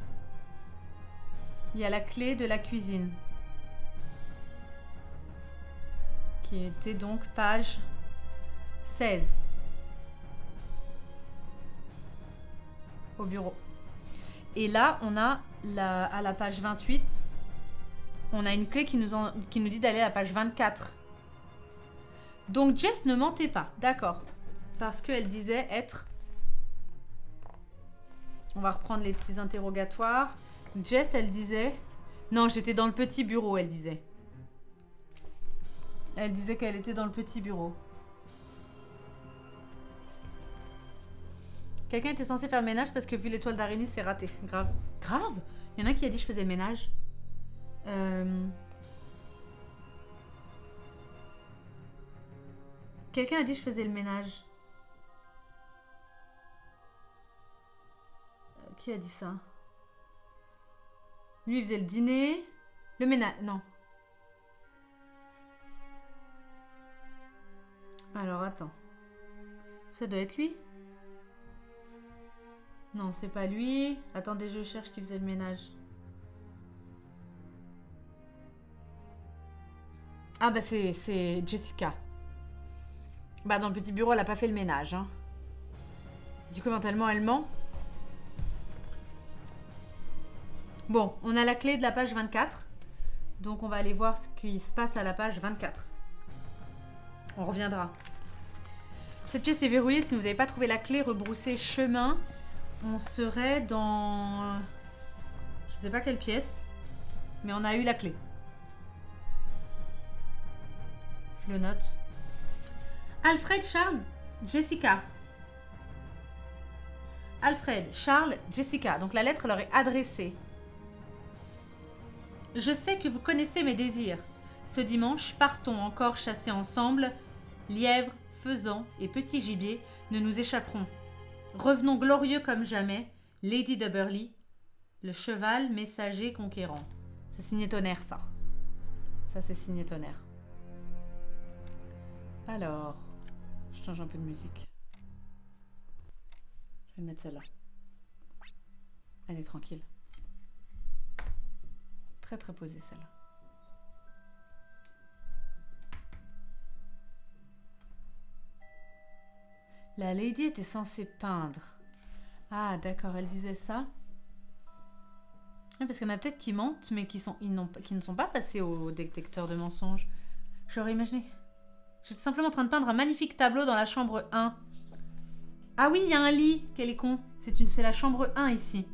Il y a la clé de la cuisine. Qui était donc page 16. Au bureau. Et là, on a à la page 28, on a une clé qui nous dit d'aller à la page 24. Donc Jess ne mentait pas, d'accord. Parce qu'elle disait être... On va reprendre les petits interrogatoires. Jess, elle disait... Non, j'étais dans le petit bureau, elle disait. Elle disait qu'elle était dans le petit bureau. Quelqu'un était censé faire le ménage parce que vu l'étoile d'araignée, c'est raté. Grave. Grave? Il y en a qui a dit que je faisais le ménage. Quelqu'un a dit que je faisais le ménage. Qui a dit ça? Lui, il faisait le dîner. Le ménage. Non. Alors, attends. Ça doit être lui? Non, c'est pas lui. Attendez, je cherche qui faisait le ménage. Ah bah c'est Jessica. Bah dans le petit bureau, elle a pas fait le ménage. Hein. Du coup, éventuellement, elle ment. Bon, on a la clé de la page 24. Donc on va aller voir ce qui se passe à la page 24. On reviendra. Cette pièce est verrouillée. Si vous n'avez pas trouvé la clé, rebroussez chemin. On serait dans... Je sais pas quelle pièce. Mais on a eu la clé. Je le note. Alfred, Charles, Jessica. Alfred, Charles, Jessica. Donc la lettre leur est adressée. Je sais que vous connaissez mes désirs. Ce dimanche, partons encore chasser ensemble. Lièvres, faisans et petits gibiers ne nous échapperont. Revenons glorieux comme jamais. Lady de Burleigh, le cheval messager conquérant. C'est signé Tonnerre, ça. Ça, c'est signé Tonnerre. Alors, je change un peu de musique. Je vais mettre celle-là. Elle est tranquille. Très très posée celle-là. La lady était censée peindre. Ah d'accord, elle disait ça. Oui, parce qu'il y en a peut-être qui mentent, mais qui ne sont pas passés au détecteur de mensonges. J'aurais imaginé. J'étais simplement en train de peindre un magnifique tableau dans la chambre 1. Ah oui, il y a un lit. Quel est con. C'est la chambre 1 ici.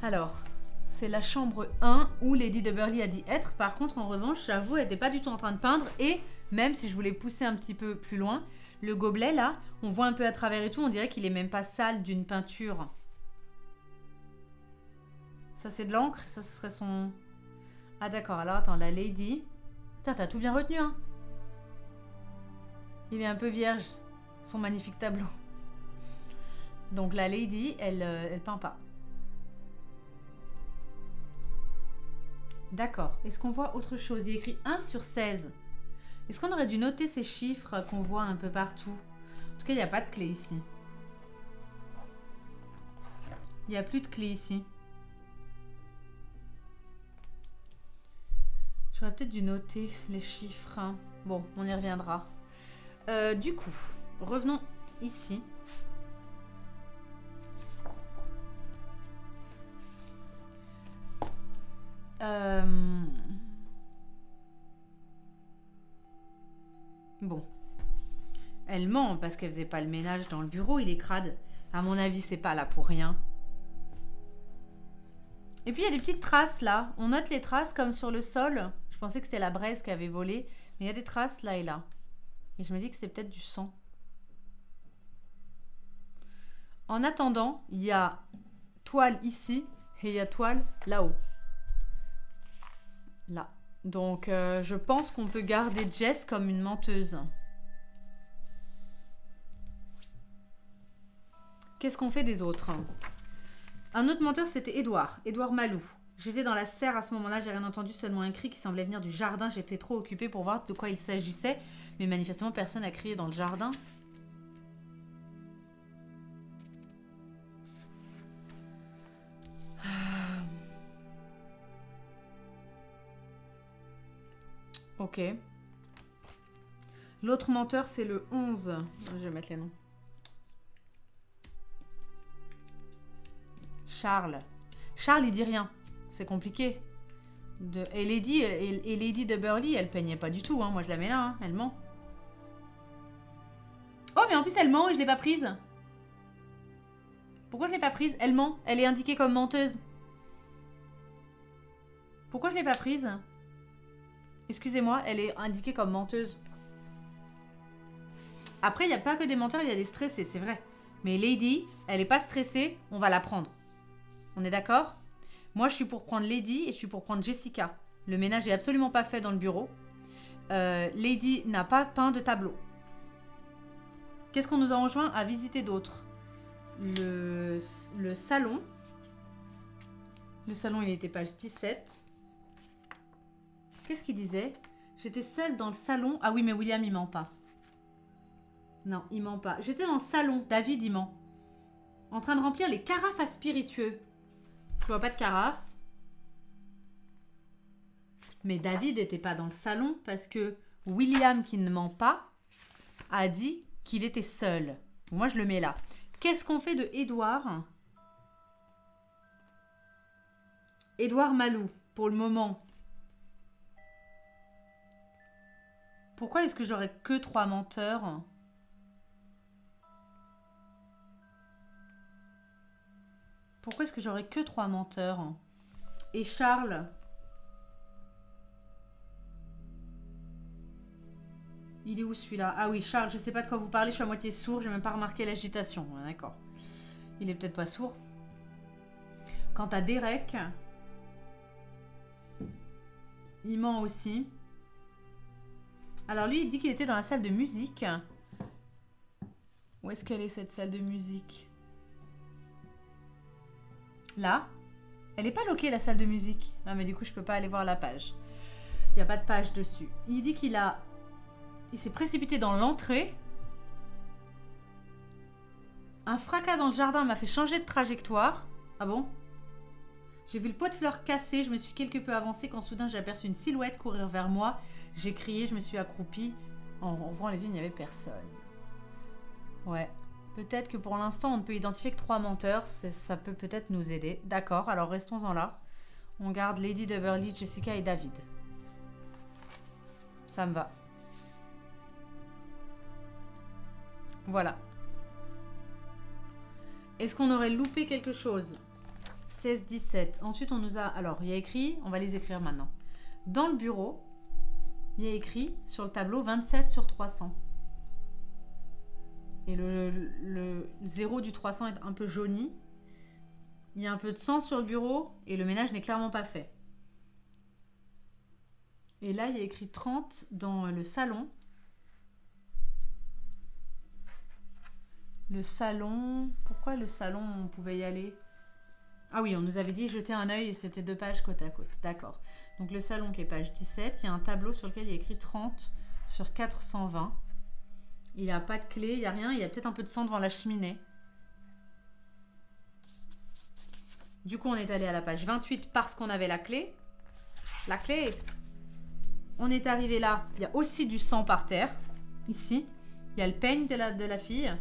Alors, c'est la chambre 1 où Lady de Burleigh a dit être. Par contre, en revanche, j'avoue, elle n'était pas du tout en train de peindre. Et même si je voulais pousser un petit peu plus loin, le gobelet, là, on voit un peu à travers et tout. On dirait qu'il est même pas sale d'une peinture. Ça, c'est de l'encre. Ça, ce serait son... Ah d'accord, alors attends, la Lady... Putain, t'as tout bien retenu, hein. Il est un peu vierge, son magnifique tableau. Donc la Lady, elle peint pas. D'accord. Est-ce qu'on voit autre chose? Il est écrit 1 sur 16. Est-ce qu'on aurait dû noter ces chiffres qu'on voit un peu partout? En tout cas, il n'y a pas de clé ici. Il n'y a plus de clé ici. J'aurais peut-être dû noter les chiffres. Hein. Bon, on y reviendra. Du coup, revenons ici. Bon. Elle ment parce qu'elle faisait pas le ménage dans le bureau, il est crade. À mon avis, c'est pas là pour rien. Et puis il y a des petites traces là. On note les traces comme sur le sol. Je pensais que c'était la braise qui avait volé. Mais il y a des traces là et là. Et je me dis que c'est peut-être du sang. En attendant, il y a toile ici et il y a toile là-haut. Là. Donc je pense qu'on peut garder Jess comme une menteuse. Qu'est-ce qu'on fait des autres? Un autre menteur, c'était Édouard Malou. J'étais dans la serre à ce moment-là, j'ai rien entendu, seulement un cri qui semblait venir du jardin. J'étais trop occupée pour voir de quoi il s'agissait, mais manifestement personne n'a crié dans le jardin. Ok. L'autre menteur, c'est le 11. Je vais mettre les noms. Charles. Charles, il dit rien. C'est compliqué. Et Lady de Burleigh, elle peignait pas du tout. Hein. Moi, je la mets là. Hein. Elle ment. Oh, mais en plus, elle ment et je l'ai pas prise. Pourquoi je l'ai pas prise? Elle ment. Elle est indiquée comme menteuse. Pourquoi je l'ai pas prise? Excusez-moi, elle est indiquée comme menteuse. Après, il n'y a pas que des menteurs, il y a des stressés, c'est vrai. Mais Lady, elle n'est pas stressée, on va la prendre. On est d'accord? Moi, je suis pour prendre Lady et je suis pour prendre Jessica. Le ménage est absolument pas fait dans le bureau. Lady n'a pas peint de tableau. Qu'est-ce qu'on nous a enjoint à visiter d'autres? Le salon. Le salon, il était page 17. Qu'est-ce qu'il disait? J'étais seule dans le salon. Ah oui, mais William, il ment pas. Non, il ment pas. J'étais dans le salon. David, il ment. En train de remplir les carafes à spiritueux. Je vois pas de carafe. Mais David n'était pas dans le salon parce que William, qui ne ment pas, a dit qu'il était seul. Moi, je le mets là. Qu'est-ce qu'on fait de Édouard? Édouard Malou, pour le moment. Pourquoi est-ce que j'aurais que 3 menteurs? Pourquoi est-ce que j'aurais que 3 menteurs? Et Charles? Il est où celui-là? Ah oui, Charles, je sais pas de quoi vous parlez, je suis à moitié sourd, j'ai même pas remarqué l'agitation. Ouais, d'accord. Il est peut-être pas sourd. Quant à Derek, il ment aussi. Alors lui, il dit qu'il était dans la salle de musique. Où est-ce qu'elle est cette salle de musique? Là. Elle n'est pas loquée la salle de musique. Ah mais du coup je peux pas aller voir la page. Il n'y a pas de page dessus. Il dit qu'il a... Il s'est précipité dans l'entrée. Un fracas dans le jardin m'a fait changer de trajectoire. Ah bon? J'ai vu le pot de fleurs cassé, je me suis quelque peu avancée quand soudain j'ai aperçu une silhouette courir vers moi. J'ai crié, je me suis accroupie. En ouvrant les yeux, il n'y avait personne. Ouais. Peut-être que pour l'instant, on ne peut identifier que 3 menteurs. Ça peut peut-être nous aider. D'accord, alors restons-en là. On garde Lady Beverly, Jessica et David. Ça me va. Voilà. Est-ce qu'on aurait loupé quelque chose? 16, 17. Ensuite, on nous a... Alors, il y a écrit... On va les écrire maintenant. Dans le bureau, il y a écrit sur le tableau 27 sur 300. Et le 0 du 300 est un peu jauni. Il y a un peu de sang sur le bureau et le ménage n'est clairement pas fait. Et là, il y a écrit 30 dans le salon. Le salon... Pourquoi le salon, on pouvait y aller? Ah oui, on nous avait dit jeter un œil et c'était 2 pages côte à côte. D'accord. Donc le salon qui est page 17, il y a un tableau sur lequel il y a écrit 30 sur 420. Il n'y a pas de clé, il n'y a rien. Il y a peut-être un peu de sang devant la cheminée. Du coup, on est allé à la page 28 parce qu'on avait la clé. La clé. On est arrivé là. Il y a aussi du sang par terre. Ici. Il y a le peigne de la fille.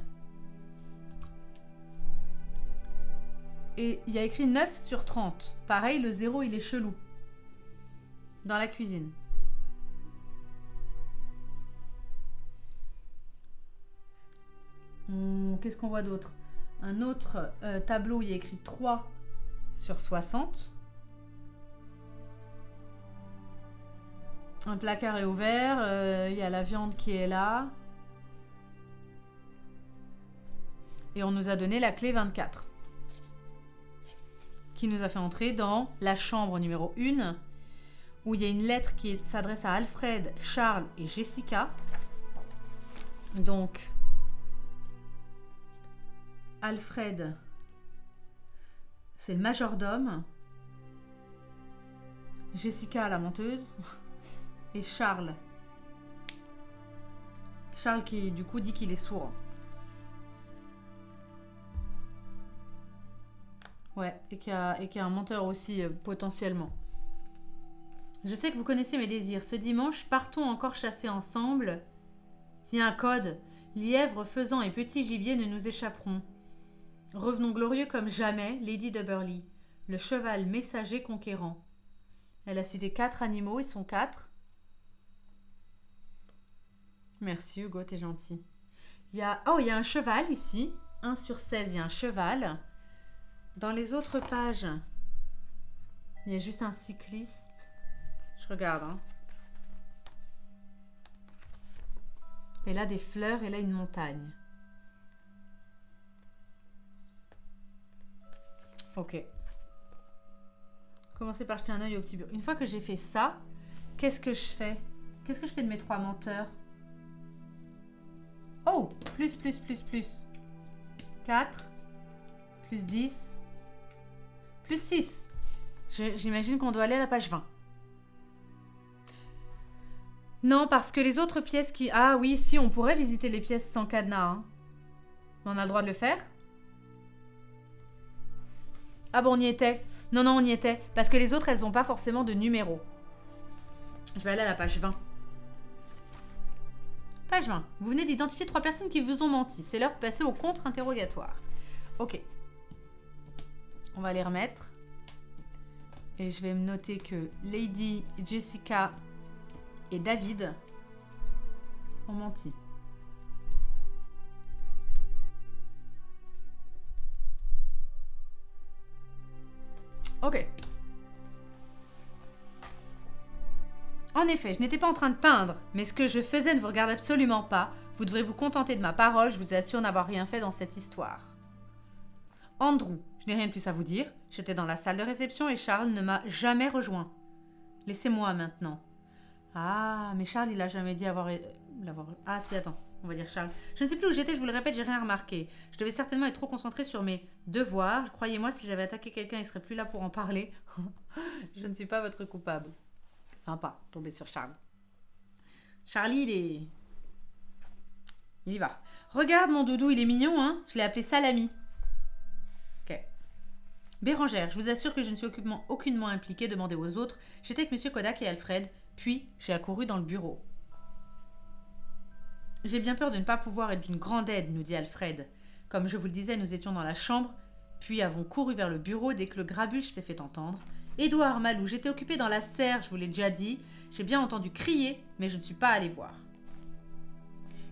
Et il y a écrit 9 sur 30. Pareil, le 0, il est chelou. Dans la cuisine. Qu'est-ce qu'on voit d'autre? Un autre tableau, il y a écrit 3 sur 60. Un placard est ouvert. Il y a la viande qui est là. Et on nous a donné la clé 24. Qui nous a fait entrer dans la chambre numéro 1. Où il y a une lettre qui s'adresse à Alfred, Charles et Jessica. Donc... Alfred, c'est le majordome. Jessica, la menteuse. Et Charles. Charles qui, du coup, dit qu'il est sourd. Ouais, et qui est un menteur aussi, potentiellement. Je sais que vous connaissez mes désirs. Ce dimanche, partons encore chasser ensemble. Il y a un code. Lièvres, faisans et petits gibiers ne nous échapperont. Revenons glorieux comme jamais, Lady de Burley, le cheval messager conquérant. Elle a cité 4 animaux, ils sont 4. Merci Hugo, t'es gentil. Il y a un cheval ici. 1 sur 16, il y a un cheval. Dans les autres pages, il y a juste un cycliste. Je regarde, hein. Et là, des fleurs, et là, une montagne. Ok. Commencez par jeter un œil au petit bureau. Une fois que j'ai fait ça, qu'est-ce que je fais? Qu'est-ce que je fais de mes 3 menteurs? Oh, plus. 4, plus 10, plus 6. J'imagine qu'on doit aller à la page 20. Non, parce que les autres pièces qui... Ah oui, si, on pourrait visiter les pièces sans cadenas. Hein. On a le droit de le faire? Ah bon, on y était. Non, on y était. Parce que les autres, elles n'ont pas forcément de numéro. Je vais aller à la page 20. Page 20. Vous venez d'identifier 3 personnes qui vous ont menti. C'est l'heure de passer au contre-interrogatoire. Ok. On va les remettre. Et je vais me noter que Lady, Jessica et David ont menti. Ok. En effet, je n'étais pas en train de peindre, mais ce que je faisais ne vous regarde absolument pas. Vous devrez vous contenter de ma parole, je vous assure n'avoir rien fait dans cette histoire. Andrew, je n'ai rien de plus à vous dire. J'étais dans la salle de réception et Charles ne m'a jamais rejoint. Laissez-moi maintenant. Ah, mais Charles, il a jamais dit avoir... Ah si, attends, on va dire Charles. Je ne sais plus où j'étais, je vous le répète, j'ai rien remarqué. Je devais certainement être trop concentrée sur mes devoirs. Croyez-moi, si j'avais attaqué quelqu'un, il serait plus là pour en parler. Je ne suis pas votre coupable. Sympa, tomber sur Charles. Charlie, il y va. Regarde mon doudou, il est mignon, hein. Je l'ai appelé Salami. Ok. Bérangère, je vous assure que je ne suis aucunement impliquée. Demandez aux autres. J'étais avec Monsieur Kodak et Alfred, puis j'ai accouru dans le bureau. J'ai bien peur de ne pas pouvoir être d'une grande aide, nous dit Alfred. Comme je vous le disais, nous étions dans la chambre, puis avons couru vers le bureau dès que le grabuge s'est fait entendre. Édouard Malou, j'étais occupée dans la serre, je vous l'ai déjà dit. J'ai bien entendu crier, mais je ne suis pas allée voir.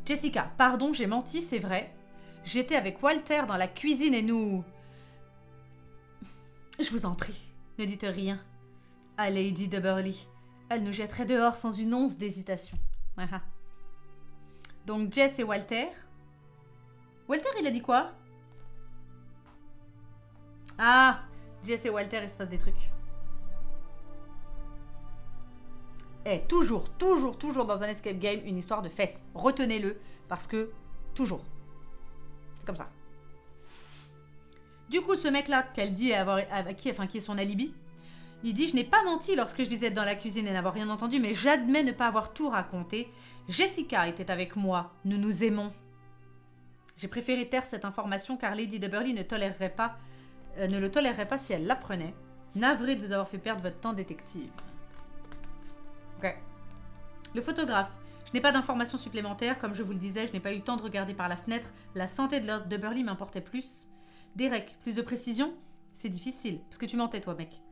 Jessica, pardon, j'ai menti, c'est vrai. J'étais avec Walter dans la cuisine et nous... Je vous en prie, ne dites rien. À Lady de Burley. Elle nous jetterait dehors sans une once d'hésitation. Donc Jess et Walter. Walter, il a dit quoi? Ah, Jess et Walter, il se passe des trucs. Et toujours dans un escape game, une histoire de fesses. Retenez-le, parce que toujours. C'est comme ça. Du coup, ce mec-là, qu'elle dit qui est son alibi, il dit « Je n'ai pas menti lorsque je disais être dans la cuisine et n'avoir rien entendu, mais j'admets ne pas avoir tout raconté. Jessica était avec moi. Nous nous aimons. » J'ai préféré taire cette information car Lady de Burley ne le tolérerait pas si elle l'apprenait. Navré de vous avoir fait perdre votre temps, détective. Ok. Le photographe. Je n'ai pas d'informations supplémentaires. Comme je vous le disais, je n'ai pas eu le temps de regarder par la fenêtre. La santé de Lord de Burley m'importait plus. Derek, plus de précision? C'est difficile. Parce que tu mentais, toi, mec.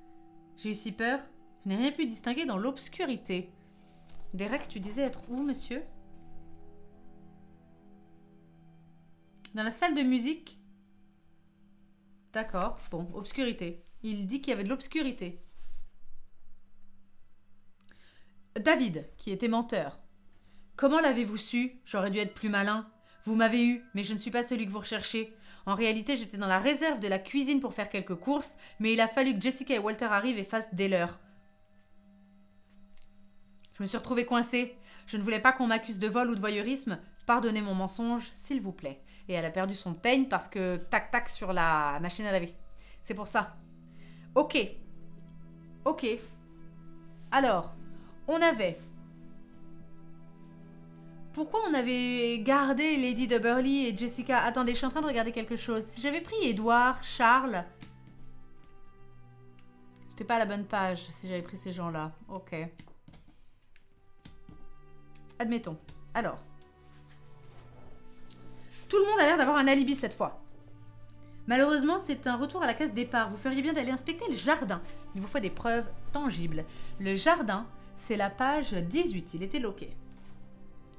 J'ai eu si peur. Je n'ai rien pu distinguer dans l'obscurité. Derek, tu disais être où, monsieur? Dans la salle de musique? D'accord. Bon, obscurité. Il dit qu'il y avait de l'obscurité. David, qui était menteur. Comment l'avez-vous su? J'aurais dû être plus malin. Vous m'avez eu, mais je ne suis pas celui que vous recherchez. En réalité, j'étais dans la réserve de la cuisine pour faire quelques courses, mais il a fallu que Jessica et Walter arrivent et fassent des leurs. Je me suis retrouvée coincée. Je ne voulais pas qu'on m'accuse de vol ou de voyeurisme. Pardonnez mon mensonge, s'il vous plaît. Et elle a perdu son peigne parce que tac-tac sur la machine à laver. C'est pour ça. Ok. Ok. Alors, on avait... Pourquoi on avait gardé Lady de Burley et Jessica? Attendez, je suis en train de regarder quelque chose. Si j'avais pris Édouard, Charles... J'étais pas à la bonne page si j'avais pris ces gens-là. Ok. Admettons. Alors. Tout le monde a l'air d'avoir un alibi cette fois. Malheureusement, c'est un retour à la case départ. Vous feriez bien d'aller inspecter le jardin. Il vous faut des preuves tangibles. Le jardin, c'est la page 18. Il était loqué.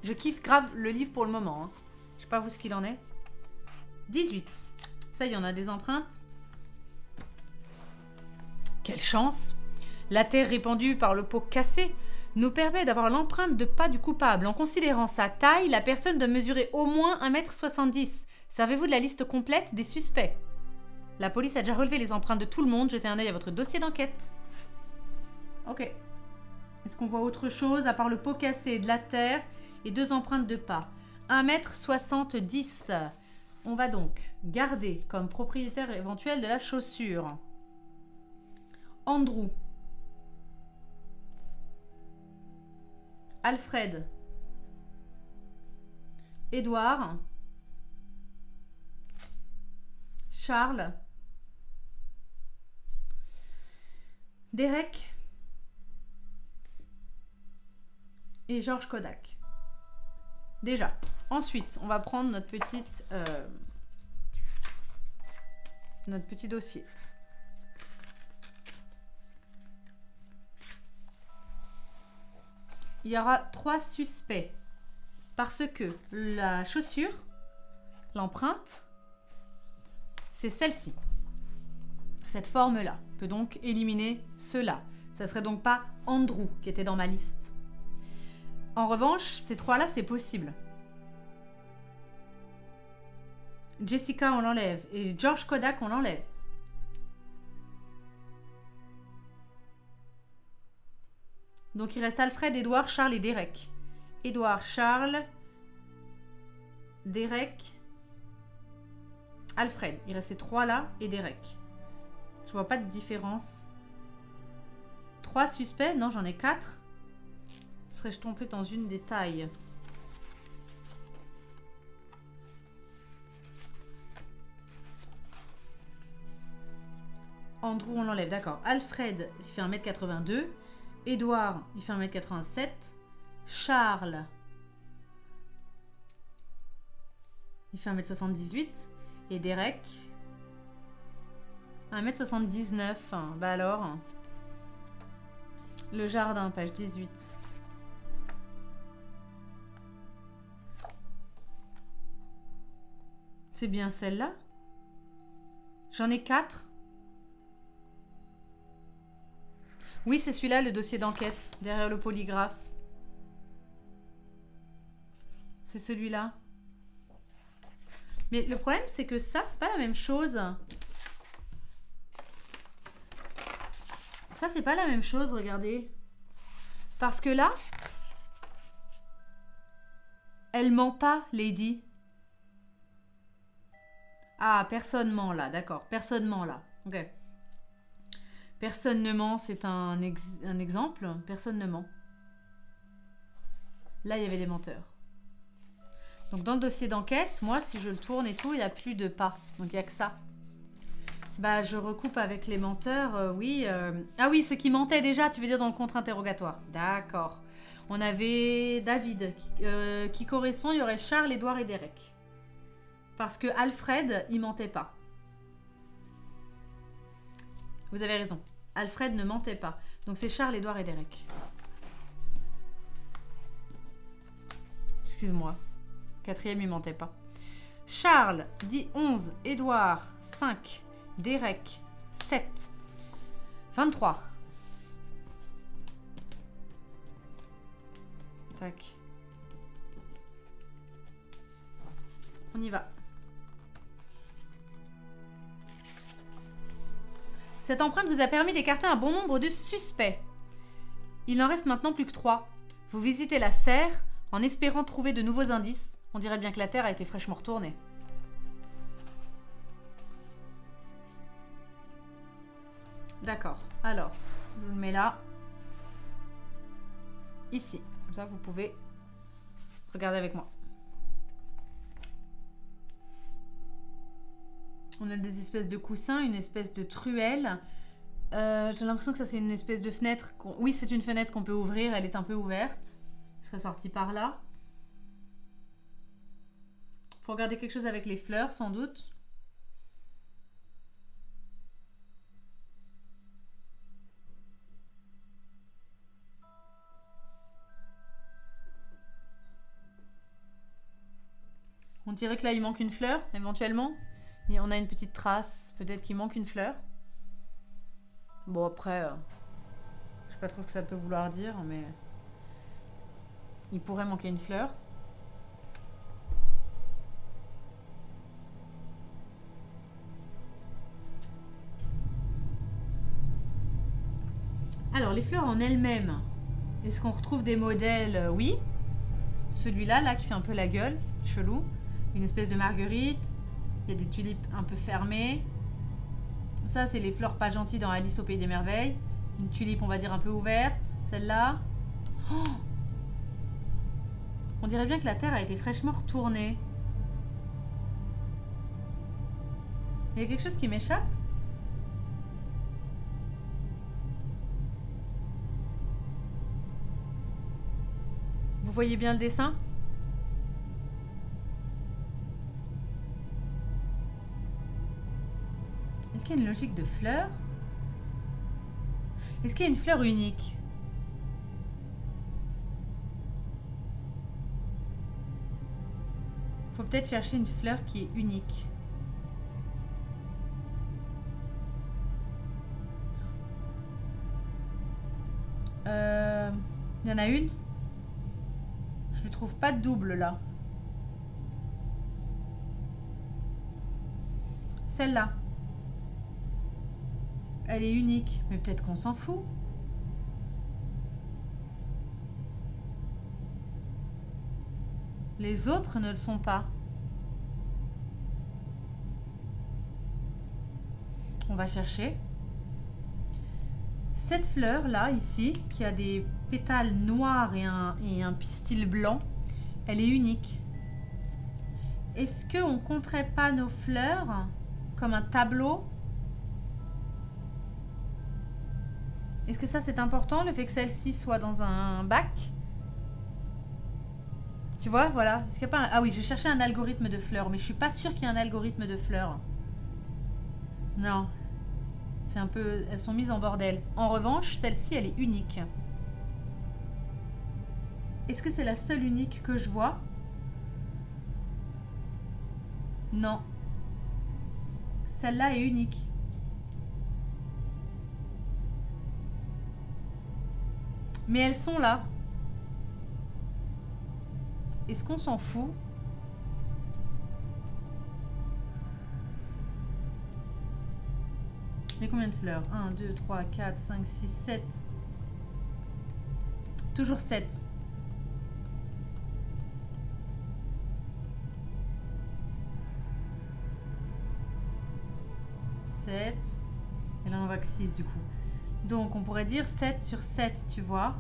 Je kiffe grave le livre pour le moment. Hein. Je sais pas vous ce qu'il en est. 18. Ça y est, on a des empreintes. Quelle chance! La terre répandue par le pot cassé. nous permet d'avoir l'empreinte de pas du coupable. En considérant sa taille, la personne doit mesurer au moins 1,70 m. Servez-vous de la liste complète des suspects. La police a déjà relevé les empreintes de tout le monde. Jetez un œil à votre dossier d'enquête. Ok. Est-ce qu'on voit autre chose à part le pot cassé et de la terre et 2 empreintes de pas? 1,70 m. On va donc garder comme propriétaire éventuel de la chaussure Andrew, Alfred, Edouard, Charles, Derek et George Kodak. Déjà. Ensuite, on va prendre notre petit dossier. Il y aura 3 suspects parce que la chaussure, l'empreinte, c'est celle-ci. Cette forme-là peut donc éliminer ceux-là. Ça serait donc pas Andrew qui était dans ma liste. En revanche, ces 3-là, c'est possible. Jessica, on l'enlève. Et George Kodak, on l'enlève. Donc, il reste Alfred, Edouard, Charles et Derek. Edouard, Charles, Derek, Alfred. Il reste ces 3-là et Derek. Je vois pas de différence. 3 suspects? Non, j'en ai 4. Serais-je tombé dans une des tailles? Andrew, on l'enlève, d'accord. Alfred, il fait 1,82 m. Edouard, il fait 1,87 m. Charles, il fait 1,78 m. Et Derek, 1,79 m. Bah alors, le jardin, page 18. C'est bien celle-là? J'en ai 4. Oui, c'est celui-là, le dossier d'enquête, derrière le polygraphe. C'est celui-là. Mais le problème, c'est que ça, c'est pas la même chose. Ça, c'est pas la même chose, regardez. Parce que là, elle ment pas, Lady. Ah, personne ment là, d'accord. Personne ment là. Ok. Personne ne ment, c'est un exemple. Personne ne ment. Là, il y avait des menteurs. Donc, dans le dossier d'enquête, moi, si je le tourne et tout, il n'y a plus de pas. Donc, il n'y a que ça. Bah, je recoupe avec les menteurs, oui. Ah oui, ceux qui mentaient déjà, tu veux dire dans le contre-interrogatoire. D'accord. On avait David, qui correspond, il y aurait Charles, Edouard et Derek. Parce que Alfred, il mentait pas. Vous avez raison. Alfred ne mentait pas. Donc c'est Charles, Edouard et Derek. Excuse-moi. 4e, il mentait pas. Charles, dit 11. Edouard, 5. Derek, 7. 23. Tac. On y va. Cette empreinte vous a permis d'écarter un bon nombre de suspects. Il n'en reste maintenant plus que 3. Vous visitez la serre en espérant trouver de nouveaux indices. On dirait bien que la terre a été fraîchement retournée. D'accord. Alors, je le mets là. Ici. Comme ça, vous pouvez regarder avec moi. On a des espèces de coussins, une espèce de truelle. J'ai l'impression que ça, c'est une espèce de fenêtre. Oui, c'est une fenêtre qu'on peut ouvrir. Elle est un peu ouverte. Elle serait sortie par là. Faut regarder quelque chose avec les fleurs, sans doute. On dirait que là, il manque une fleur, éventuellement. Et on a une petite trace. Peut-être qu'il manque une fleur. Bon, après, je sais pas trop ce que ça peut vouloir dire, mais... Il pourrait manquer une fleur. Alors, les fleurs en elles-mêmes, est-ce qu'on retrouve des modèles? Oui. Celui-là, là, qui fait un peu la gueule, chelou. Une espèce de marguerite. Il y a des tulipes un peu fermées. Ça, c'est les fleurs pas gentilles dans Alice au Pays des Merveilles. Une tulipe, on va dire, un peu ouverte. Celle-là. Oh, on dirait bien que la terre a été fraîchement retournée. Il y a quelque chose qui m'échappe? Vous voyez bien le dessin? Est-ce qu'il y a une logique de fleurs? Est-ce qu'il y a une fleur unique? Faut peut-être chercher une fleur qui est unique. Il y en a une? Je ne trouve pas de double là. Celle-là. Elle est unique, mais peut-être qu'on s'en fout. Les autres ne le sont pas. On va chercher. Cette fleur là, ici, qui a des pétales noirs et un pistil blanc, elle est unique. Est-ce qu'on ne compterait pas nos fleurs comme un tableau? Est-ce que ça c'est important, le fait que celle-ci soit dans un bac? Tu vois, voilà. Est-ce qu'il y a pas un... Ah oui, je cherchais un algorithme de fleurs, mais je suis pas sûre qu'il y ait un algorithme de fleurs. Non. C'est un peu... Elles sont mises en bordel. En revanche, celle-ci, elle est unique. Est-ce que c'est la seule unique que je vois? Non. Celle-là est unique. Mais elles sont là. Est-ce qu'on s'en fout? Il y a combien de fleurs? 1, 2, 3, 4, 5, 6, 7. Toujours 7. Et là on voit que 6 du coup. Donc on pourrait dire 7 sur 7, tu vois.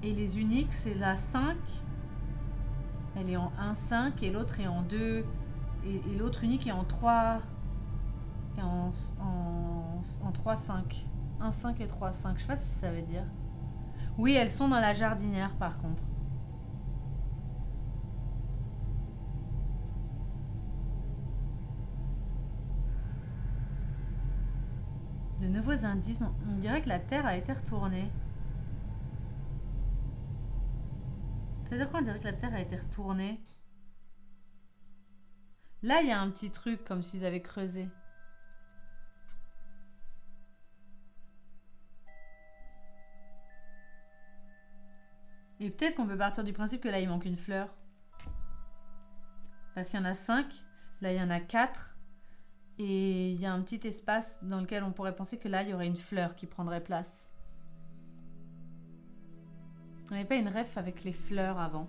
Et les uniques, c'est la 5. Elle est en 1, 5 et l'autre est en 2. Et l'autre unique est en 3. Et en 3, 5. 1, 5 et 3, 5. Je sais pas si ça veut dire. Oui, elles sont dans la jardinière par contre. De nouveaux indices. On dirait que la Terre a été retournée. C'est-à-dire quoi, on dirait que la Terre a été retournée? Là, il y a un petit truc comme s'ils avaient creusé. Et peut-être qu'on peut partir du principe que là, il manque une fleur. Parce qu'il y en a 5. Là, il y en a 4. Et il y a un petit espace dans lequel on pourrait penser que là, il y aurait une fleur qui prendrait place. On n'avait pas une ref avec les fleurs avant.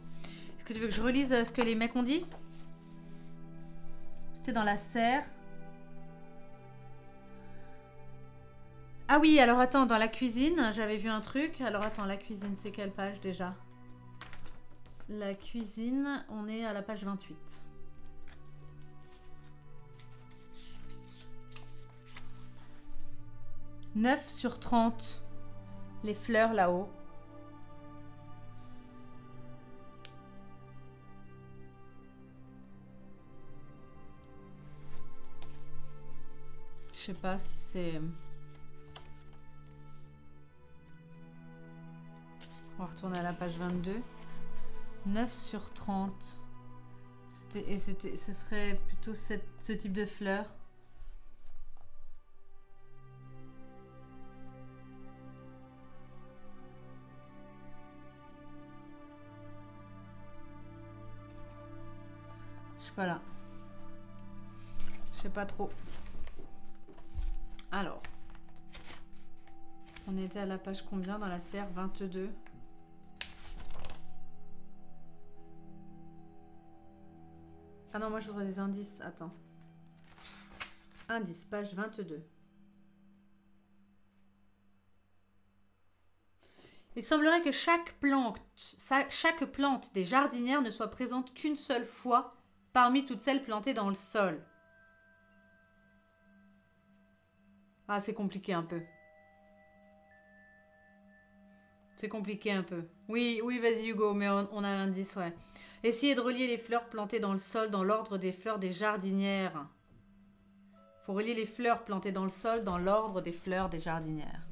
Est-ce que tu veux que je relise ce que les mecs ont dit? J'étais dans la serre. Ah oui, alors attends, dans la cuisine, j'avais vu un truc. Alors attends, la cuisine, c'est quelle page déjà? La cuisine, on est à la page 28. « 9 sur 30. Les fleurs là-haut. » Je sais pas si c'est... On va retourner à la page 22. 9 sur 30. Ce serait plutôt ce type de fleurs. Je sais pas là. Je sais pas trop. Alors. On était à la page combien dans la serre? 22. Ah non, moi je voudrais des indices. Attends. Indice, page 22. Il semblerait que chaque plante des jardinières ne soit présente qu'une seule fois parmi toutes celles plantées dans le sol. Ah, c'est compliqué un peu. C'est compliqué un peu. Oui, oui, vas-y Hugo, mais on a l'indice, ouais. Essayez de relier les fleurs plantées dans le sol dans l'ordre des fleurs des jardinières. Faut relier les fleurs plantées dans le sol dans l'ordre des fleurs des jardinières.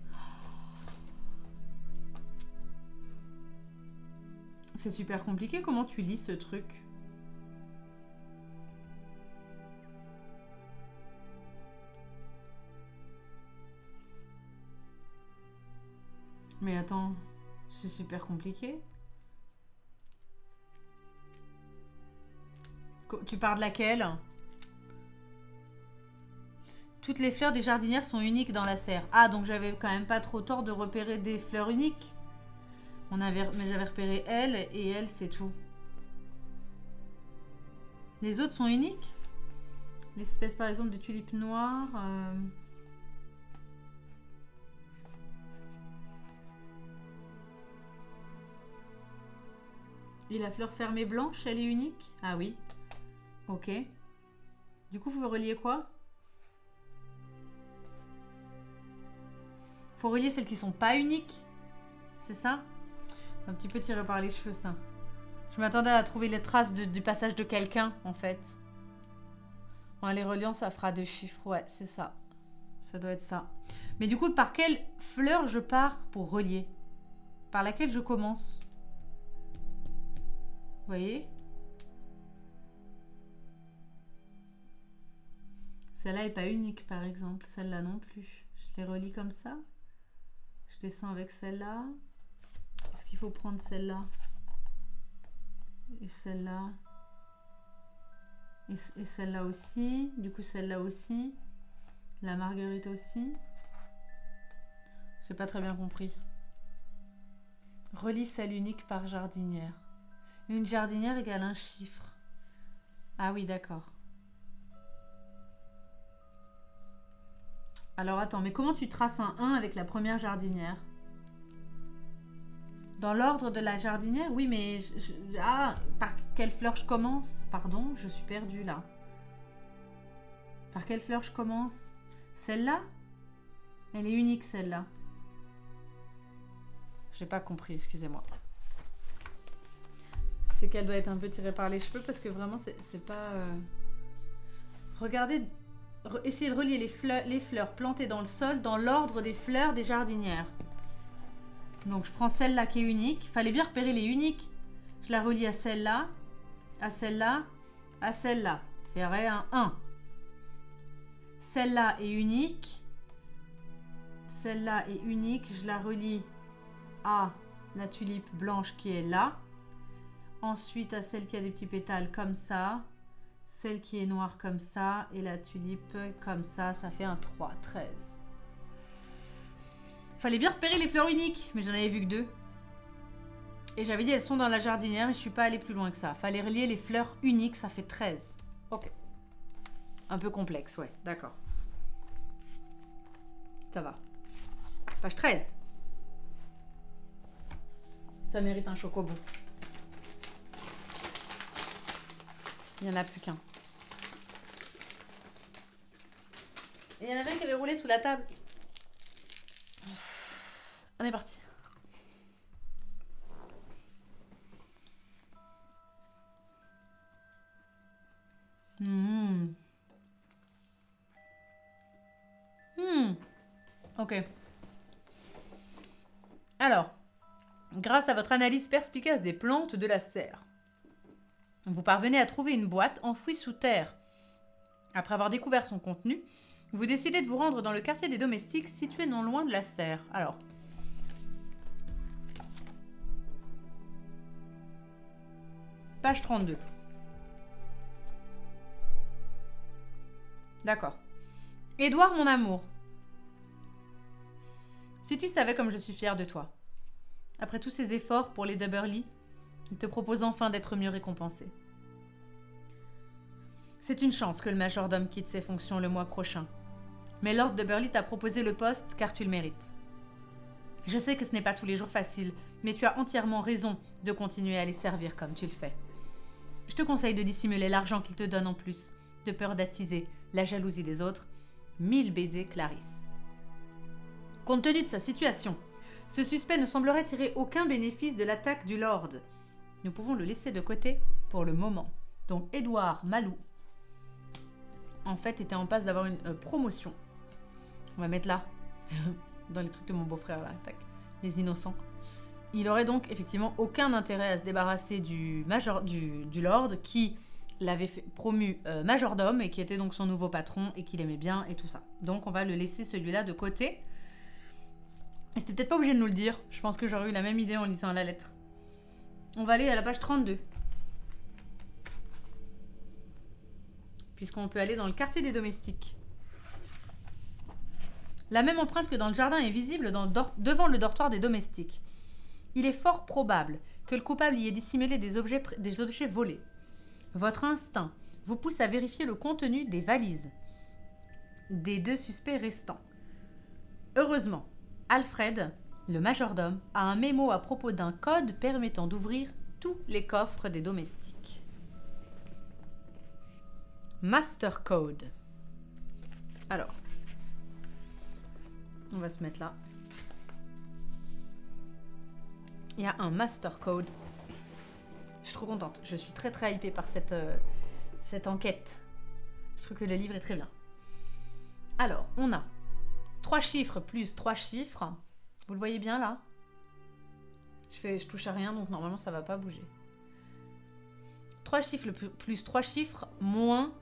C'est super compliqué, comment tu lis ce truc? Mais attends, c'est super compliqué. Tu parles de laquelle? Toutes les fleurs des jardinières sont uniques dans la serre. Ah, donc j'avais quand même pas trop tort de repérer des fleurs uniques. Mais j'avais repéré elle, et elle, c'est tout. Les autres sont uniques? L'espèce, par exemple, de tulipe noire... Et la fleur fermée blanche, elle est unique? Ah oui. Ok. Du coup, vous reliez quoi? Faut relier celles qui sont pas uniques? C'est ça? Un petit peu tiré par les cheveux, ça. Je m'attendais à trouver les traces du passage de quelqu'un, en fait. En les reliant, ça fera 2 chiffres. Ouais, c'est ça. Ça doit être ça. Mais du coup, par quelle fleur je pars pour relier? Par laquelle je commence? Vous voyez? Celle-là n'est pas unique, par exemple. Celle-là non plus. Je les relie comme ça. Je descends avec celle-là. Est-ce qu'il faut prendre celle-là? Et celle-là. Et celle-là aussi. Du coup, celle-là aussi. La marguerite aussi. J'ai pas très bien compris. Relie celle unique par jardinière. Une jardinière égale un chiffre. Ah oui, d'accord. Alors attends, mais comment tu traces un 1 avec la première jardinière? Dans l'ordre de la jardinière? Oui, mais... Ah, par quelle fleur je commence? Pardon, je suis perdue là. Par quelle fleur je commence? Celle-là? Elle est unique, celle-là. J'ai pas compris, excusez-moi. C'est qu'elle doit être un peu tirée par les cheveux parce que vraiment, c'est pas... Regardez... Essayez de relier les fleurs plantées dans le sol dans l'ordre des fleurs des jardinières. Donc je prends celle-là qui est unique. Fallait bien repérer les uniques. Je la relie à celle-là, à celle-là, à celle-là. Ferait un 1. Celle-là est unique. Celle-là est unique. Je la relie à la tulipe blanche qui est là. Ensuite à celle qui a des petits pétales comme ça. Celle qui est noire comme ça. Et la tulipe comme ça. Ça fait un 3, 13. Fallait bien repérer les fleurs uniques. Mais j'en avais vu que 2. Et j'avais dit elles sont dans la jardinière. Et je suis pas allée plus loin que ça. Fallait relier les fleurs uniques. Ça fait 13. Ok. Un peu complexe, ouais. D'accord. Ça va. Page 13. Ça mérite un chocobo. Il n'y en a plus qu'un. Et il y en avait un qui avait roulé sous la table. On est parti. Ok. Alors, grâce à votre analyse perspicace des plantes de la serre, vous parvenez à trouver une boîte enfouie sous terre. Après avoir découvert son contenu, vous décidez de vous rendre dans le quartier des domestiques situé non loin de la serre. Alors, page 32. D'accord. Édouard, mon amour. Si tu savais comme je suis fière de toi. Après tous ces efforts pour les Dubberly, il te propose enfin d'être mieux récompensé. C'est une chance que le majordome quitte ses fonctions le mois prochain. Mais Lord Dubberly t'a proposé le poste car tu le mérites. Je sais que ce n'est pas tous les jours facile, mais tu as entièrement raison de continuer à les servir comme tu le fais. Je te conseille de dissimuler l'argent qu'il te donne en plus, de peur d'attiser la jalousie des autres. 1000 baisers, Clarisse. Compte tenu de sa situation, ce suspect ne semblerait tirer aucun bénéfice de l'attaque du Lord. Nous pouvons le laisser de côté pour le moment. Donc Édouard Malou, en fait, était en passe d'avoir une promotion. On va mettre là, dans les trucs de mon beau-frère, là, tac, les innocents. Il aurait donc effectivement aucun intérêt à se débarrasser du Lord qui l'avait promu majordome et qui était donc son nouveau patron et qu'il aimait bien et tout ça. Donc on va le laisser celui-là de côté. Et c'était peut-être pas obligé de nous le dire. Je pense que j'aurais eu la même idée en lisant la lettre. On va aller à la page 32. Puisqu'on peut aller dans le quartier des domestiques. La même empreinte que dans le jardin est visible devant le dortoir des domestiques. Il est fort probable que le coupable y ait dissimulé des objets volés. Votre instinct vous pousse à vérifier le contenu des valises des 2 suspects restants. Heureusement, Alfred, le majordome, a un mémo à propos d'un code permettant d'ouvrir tous les coffres des domestiques. Master Code. Alors, on va se mettre là. Il y a un Master Code. Je suis trop contente. Je suis très très hypée par cette enquête. Je trouve que le livre est très bien. Alors, on a 3 chiffres plus 3 chiffres. Vous le voyez bien là? Je touche à rien, donc normalement ça va pas bouger. 3 chiffres plus 3 chiffres moins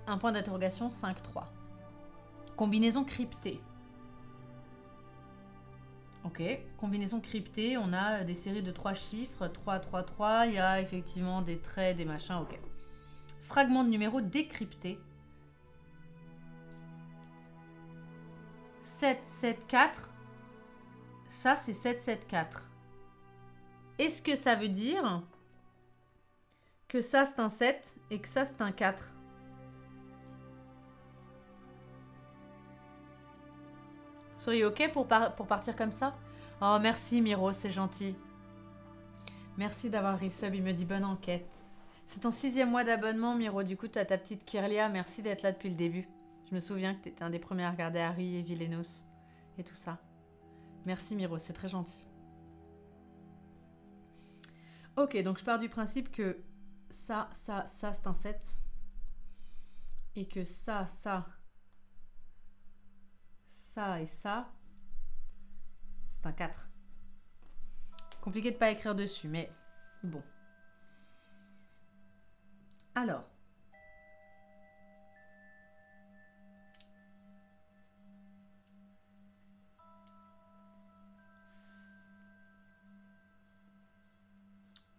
un point d'interrogation 5, 3. Combinaison cryptée. Ok, combinaison cryptée, on a des séries de 3 chiffres, 3, 3, 3, il y a effectivement des traits, des machins, ok. Fragment de numéro décrypté. 7, 7, 4. Ça, c'est 7, 7, 4. Est-ce que ça veut dire que ça, c'est un 7 et que ça, c'est un 4? Vous seriez ok pour partir comme ça? Oh, merci Miro, c'est gentil. Merci d'avoir resub, il me dit bonne enquête. C'est ton 6e mois d'abonnement, Miro. Du coup, tu as ta petite Kirlia. Merci d'être là depuis le début. Je me souviens que tu étais un des premiers à regarder Harry et Vilenos et tout ça. Merci Miro, c'est très gentil. Ok, donc je pars du principe que ça, c'est un 7. Et que ça et ça, c'est un 4. Compliqué de pas écrire dessus, mais bon. Alors.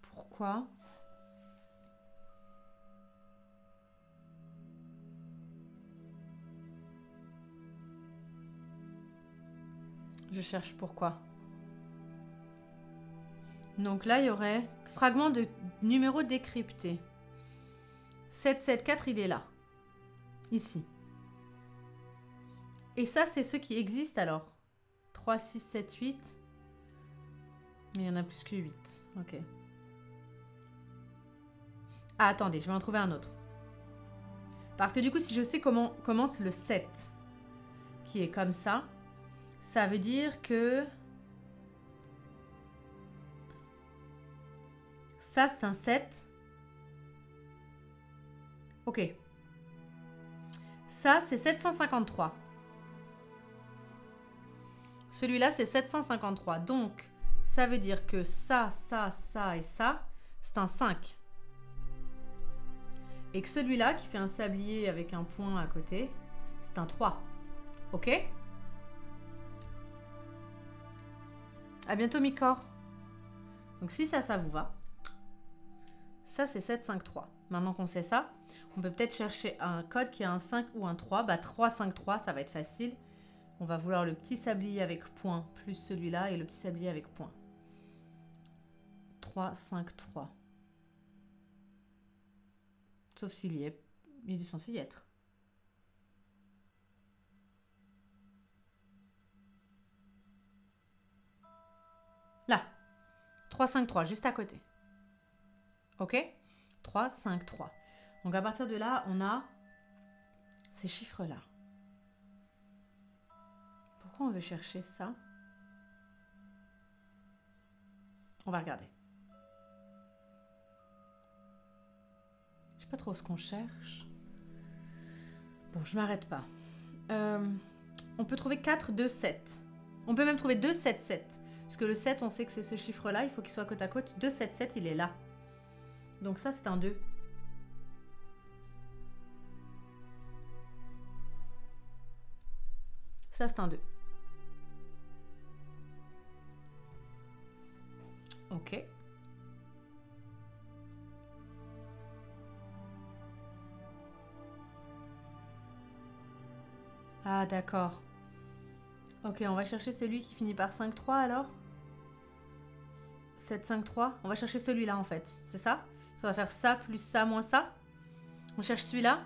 Pourquoi ? Je cherche pourquoi. Donc là, il y aurait fragment de numéro décrypté. 774, il est là. Ici. Et ça, c'est ceux qui existent alors. 3, 6, 7, 8. Mais il y en a plus que 8. Ok. Ah, attendez, je vais en trouver un autre. Parce que du coup, si je sais comment commence le 7, qui est comme ça, ça veut dire que ça, c'est un 7. Ok. Ça, c'est 753. Celui-là, c'est 753. Donc, ça veut dire que ça et ça, c'est un 5. Et que celui-là, qui fait un sablier avec un point à côté, c'est un 3. Ok ? À bientôt, Micor. Donc, si ça vous va, Ça, c'est 753. Maintenant qu'on sait ça, on peut peut-être chercher un code qui a un 5 ou un 3. Bah 353, ça va être facile. On va vouloir le petit sablier avec point plus celui-là et le petit sablier avec point. 353. Sauf s'il y est. Il est censé y être. Là. 353, juste à côté. Ok? 3, 5, 3. Donc à partir de là, on a ces chiffres-là. Pourquoi on veut chercher ça? On va regarder. Je sais pas trop ce qu'on cherche. Bon, je m'arrête pas. On peut trouver 4, 2, 7. On peut même trouver 2, 7, 7. Parce que le 7, on sait que c'est ce chiffre-là. Il faut qu'il soit côte à côte. 2, 7, 7, il est là. Donc ça, c'est un 2. Ça, c'est un 2. Ok. Ah, d'accord. Ok, on va chercher celui qui finit par 5, 3 alors. 7, 5, 3. On va chercher celui-là en fait. C'est ça? Il faudra faire ça plus ça moins ça. On cherche celui-là.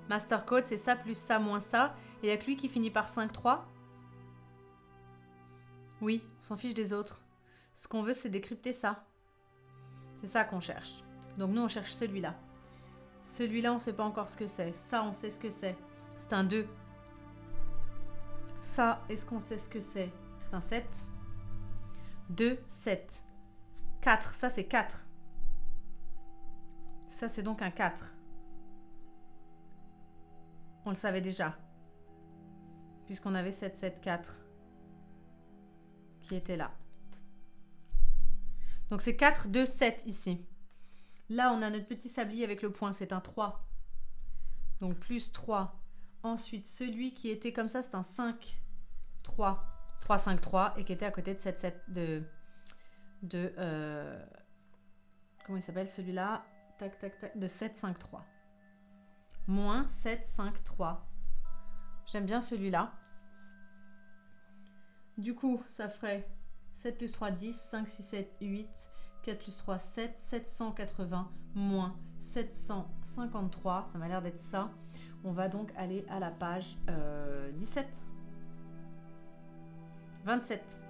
Master code, c'est ça plus ça moins ça. Et il n'y a que lui qui finit par 5, 3. Oui, on s'en fiche des autres. Ce qu'on veut, c'est décrypter ça. C'est ça qu'on cherche. Donc nous, on cherche celui-là. Celui-là, on ne sait pas encore ce que c'est. Ça, on sait ce que c'est. C'est un 2. Ça, est-ce qu'on sait ce que c'est? C'est un 7. 2, 7. 4, ça c'est 4. Ça c'est donc un 4. On le savait déjà. Puisqu'on avait 7, 7, 4. Qui était là. Donc c'est 4, 2, 7 ici. Là on a notre petit sablier avec le point, c'est un 3. Donc plus 3. Ensuite celui qui était comme ça c'est un 5. 3. 3, 5, 3 et qui était à côté de 7, 7 comment il s'appelle celui-là? Tac, tac, tac, de 7, 5, 3. Moins 7, 5, 3. J'aime bien celui-là. Du coup, ça ferait 7 plus 3, 10, 5, 6, 7, 8, 4 plus 3, 7, 780, moins 753. Ça m'a l'air d'être ça. On va donc aller à la page 17. 27.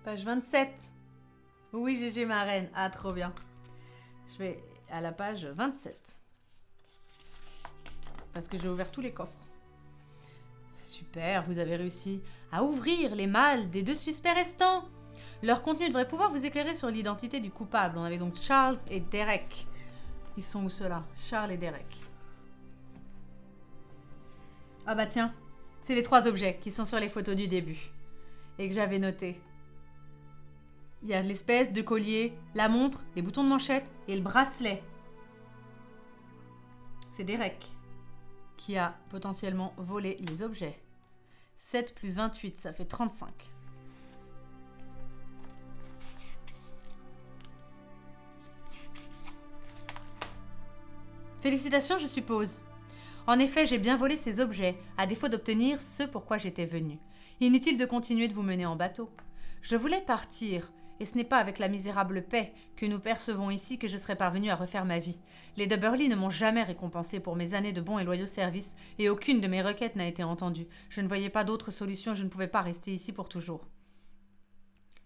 Page 27. Oui, GG ma reine. Ah, trop bien. Je vais à la page 27. Parce que j'ai ouvert tous les coffres. Super, vous avez réussi à ouvrir les malles des 2 suspects restants. Leur contenu devrait pouvoir vous éclairer sur l'identité du coupable. On avait donc Charles et Derek. Ils sont où ceux-là? Charles et Derek. Ah bah tiens, c'est les 3 objets qui sont sur les photos du début. Et que j'avais noté. Il y a l'espèce de collier, la montre, les boutons de manchette et le bracelet. C'est Derek qui a potentiellement volé les objets. 7 plus 28, ça fait 35. Félicitations, je suppose. En effet, j'ai bien volé ces objets, à défaut d'obtenir ce pourquoi j'étais venu. Inutile de continuer de vous mener en bateau. Je voulais partir, et ce n'est pas avec la misérable paix que nous percevons ici que je serais parvenu à refaire ma vie. Les Dubberly ne m'ont jamais récompensé pour mes années de bons et loyaux services, et aucune de mes requêtes n'a été entendue. Je ne voyais pas d'autre solution, je ne pouvais pas rester ici pour toujours.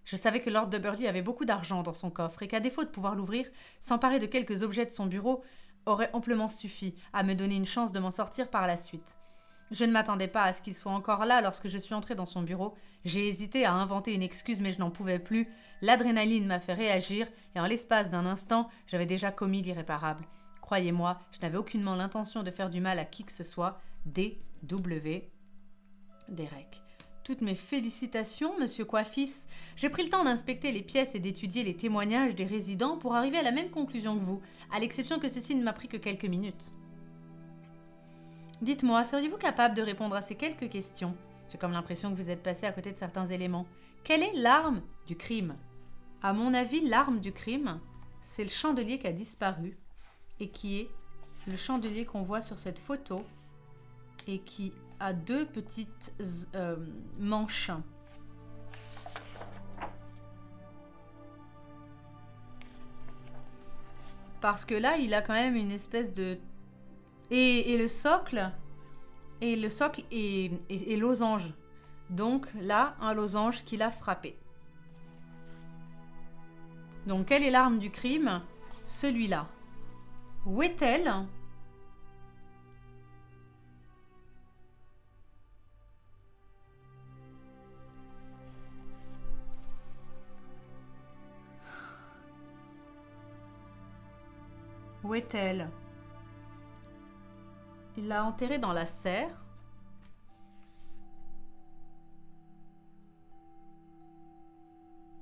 Je savais que Lord Dubberly avait beaucoup d'argent dans son coffre, et qu'à défaut de pouvoir l'ouvrir, s'emparer de quelques objets de son bureau aurait amplement suffi à me donner une chance de m'en sortir par la suite. Je ne m'attendais pas à ce qu'il soit encore là lorsque je suis entrée dans son bureau. J'ai hésité à inventer une excuse, mais je n'en pouvais plus. L'adrénaline m'a fait réagir, et en l'espace d'un instant, j'avais déjà commis l'irréparable. Croyez-moi, je n'avais aucunement l'intention de faire du mal à qui que ce soit. D.W. Derek. Toutes mes félicitations, monsieur Coiffis. J'ai pris le temps d'inspecter les pièces et d'étudier les témoignages des résidents pour arriver à la même conclusion que vous, à l'exception que ceci ne m'a pris que quelques minutes. Dites-moi, seriez-vous capable de répondre à ces quelques questions? J'ai comme l'impression que vous êtes passé à côté de certains éléments. Quelle est l'arme du crime? À mon avis, l'arme du crime, c'est le chandelier qui a disparu et qui est le chandelier qu'on voit sur cette photo et qui a deux petites manches. Parce que là, il a quand même une espèce de... Et le socle est losange. Donc là, un losange qui l'a frappé. Donc, quelle est l'arme du crime? Celui-là. Où est-elle? Où est-elle? Il l'a enterrée dans la serre.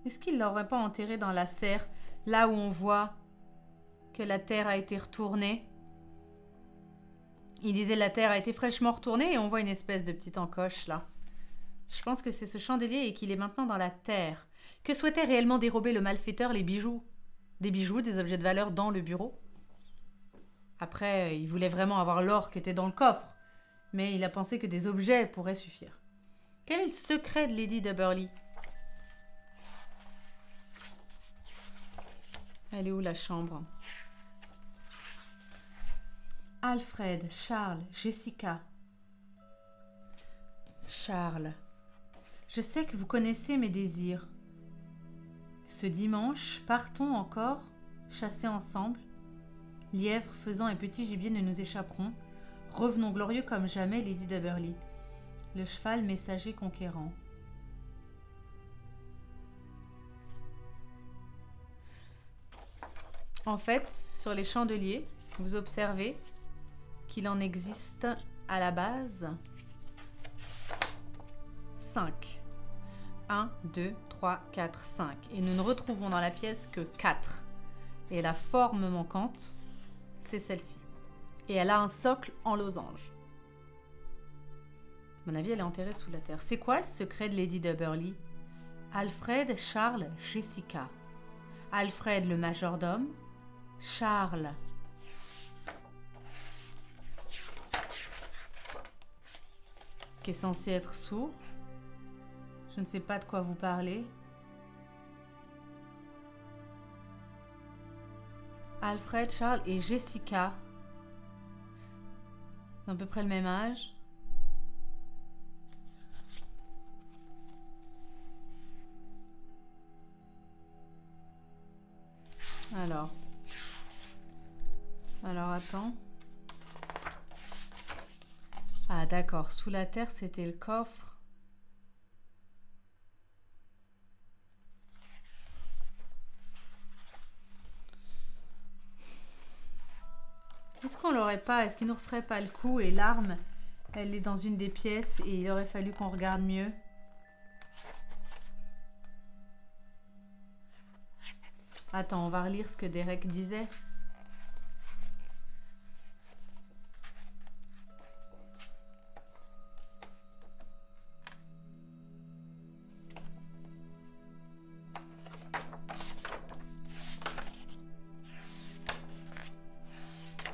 Est-ce qu'il l'aurait pas enterrée dans la serre, là où on voit que la terre a été retournée? Il disait la terre a été fraîchement retournée et on voit une espèce de petite encoche là. Je pense que c'est ce chandelier et qu'il est maintenant dans la terre. Que souhaitait réellement dérober le malfaiteur? Les bijoux? Des bijoux, des objets de valeur dans le bureau? Après, il voulait vraiment avoir l'or qui était dans le coffre, mais il a pensé que des objets pourraient suffire. Quel est le secret de Lady de Burghley? Elle est où la chambre? Alfred, Charles, Jessica. Charles, je sais que vous connaissez mes désirs. Ce dimanche, partons encore chasser ensemble. Lièvres, faisans et petits gibiers ne nous échapperont. Revenons glorieux comme jamais, Lady de Burghley. Le cheval messager conquérant. En fait, sur les chandeliers, vous observez qu'il en existe à la base 5. 1, 2, 3, 4, 5. Et nous ne retrouvons dans la pièce que 4. Et la forme manquante, c'est celle-ci. Et elle a un socle en losange. À mon avis, elle est enterrée sous la terre. C'est quoi le secret de Lady de Burghley? Alfred, Charles, Jessica. Alfred, le majordome. Charles. Qui est censé être sourd. Je ne sais pas de quoi vous parlez. Alfred, Charles et Jessica. Ils ont à peu près le même âge. Alors attends. Ah d'accord, sous la terre c'était le coffre. Est-ce qu'on l'aurait pas, est-ce qu'il nous referait pas le coup et l'arme, elle est dans une des pièces et il aurait fallu qu'on regarde mieux. Attends, on va relire ce que Derek disait.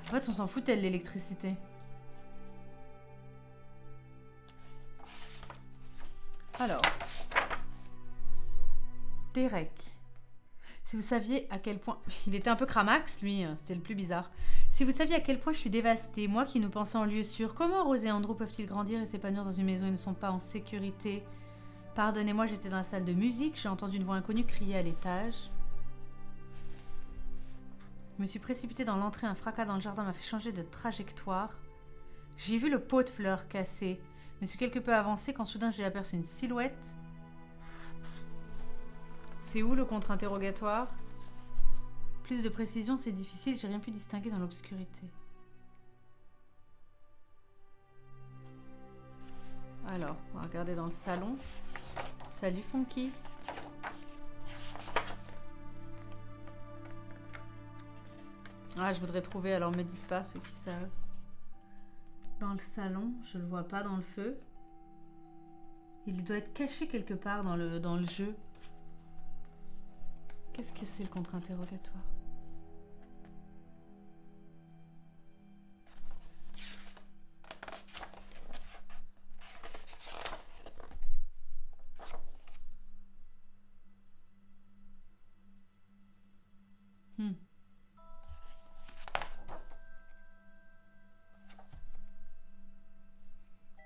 En fait, on s'en foutait de l'électricité. Alors, Derek. Si vous saviez à quel point... Il était un peu cramax, lui, c'était le plus bizarre. Si vous saviez à quel point je suis dévastée, moi qui nous pensais en lieu sûr, comment Rose et Andrew peuvent-ils grandir et s'épanouir dans une maison où ils ne sont pas en sécurité? Pardonnez-moi, j'étais dans la salle de musique, j'ai entendu une voix inconnue crier à l'étage. Je me suis précipitée dans l'entrée, un fracas dans le jardin m'a fait changer de trajectoire. J'ai vu le pot de fleurs cassé. Je me suis quelque peu avancée quand soudain j'ai aperçu une silhouette. C'est où le contre-interrogatoire? Plus de précision, c'est difficile, j'ai rien pu distinguer dans l'obscurité. Alors, on va regarder dans le salon. Salut Funky. Ah, je voudrais trouver, alors me dites pas ceux qui savent. Dans le salon, je le vois pas dans le feu. Il doit être caché quelque part dans le jeu. Qu'est-ce que c'est le contre-interrogatoire?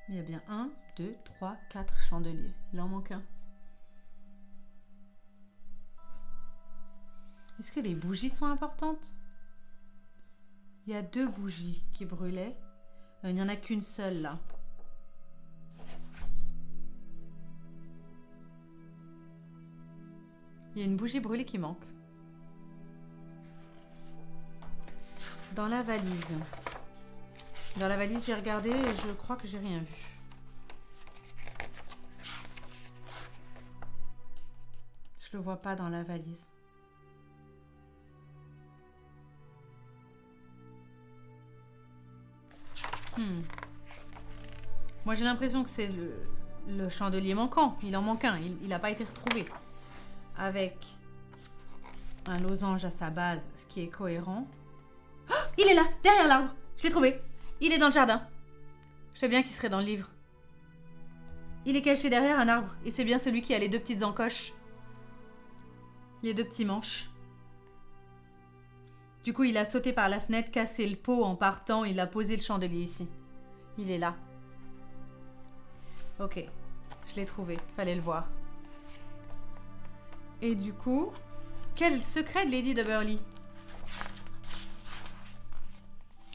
Il y a bien 1, 2, 3, 4 chandeliers. Il en manque un. Est-ce que les bougies sont importantes? Il y a 2 bougies qui brûlaient. Il n'y en a qu'une seule là. Il y a une bougie brûlée qui manque. Dans la valise. Dans la valise, j'ai regardé et je crois que j'ai rien vu. Je le vois pas dans la valise. Moi, j'ai l'impression que c'est le chandelier manquant. Il en manque un. Il n'a pas été retrouvé. Avec un losange à sa base, ce qui est cohérent. Oh, il est là, derrière l'arbre. Je l'ai trouvé. Il est dans le jardin. Je sais bien qu'il serait dans le livre. Il est caché derrière un arbre. Et c'est bien celui qui a les 2 petites encoches. Les 2 petits manches. Du coup, il a sauté par la fenêtre, cassé le pot en partant. Il a posé le chandelier ici. Il est là. Ok. Je l'ai trouvé. Fallait le voir. Et du coup, quel secret de Lady de Burghley?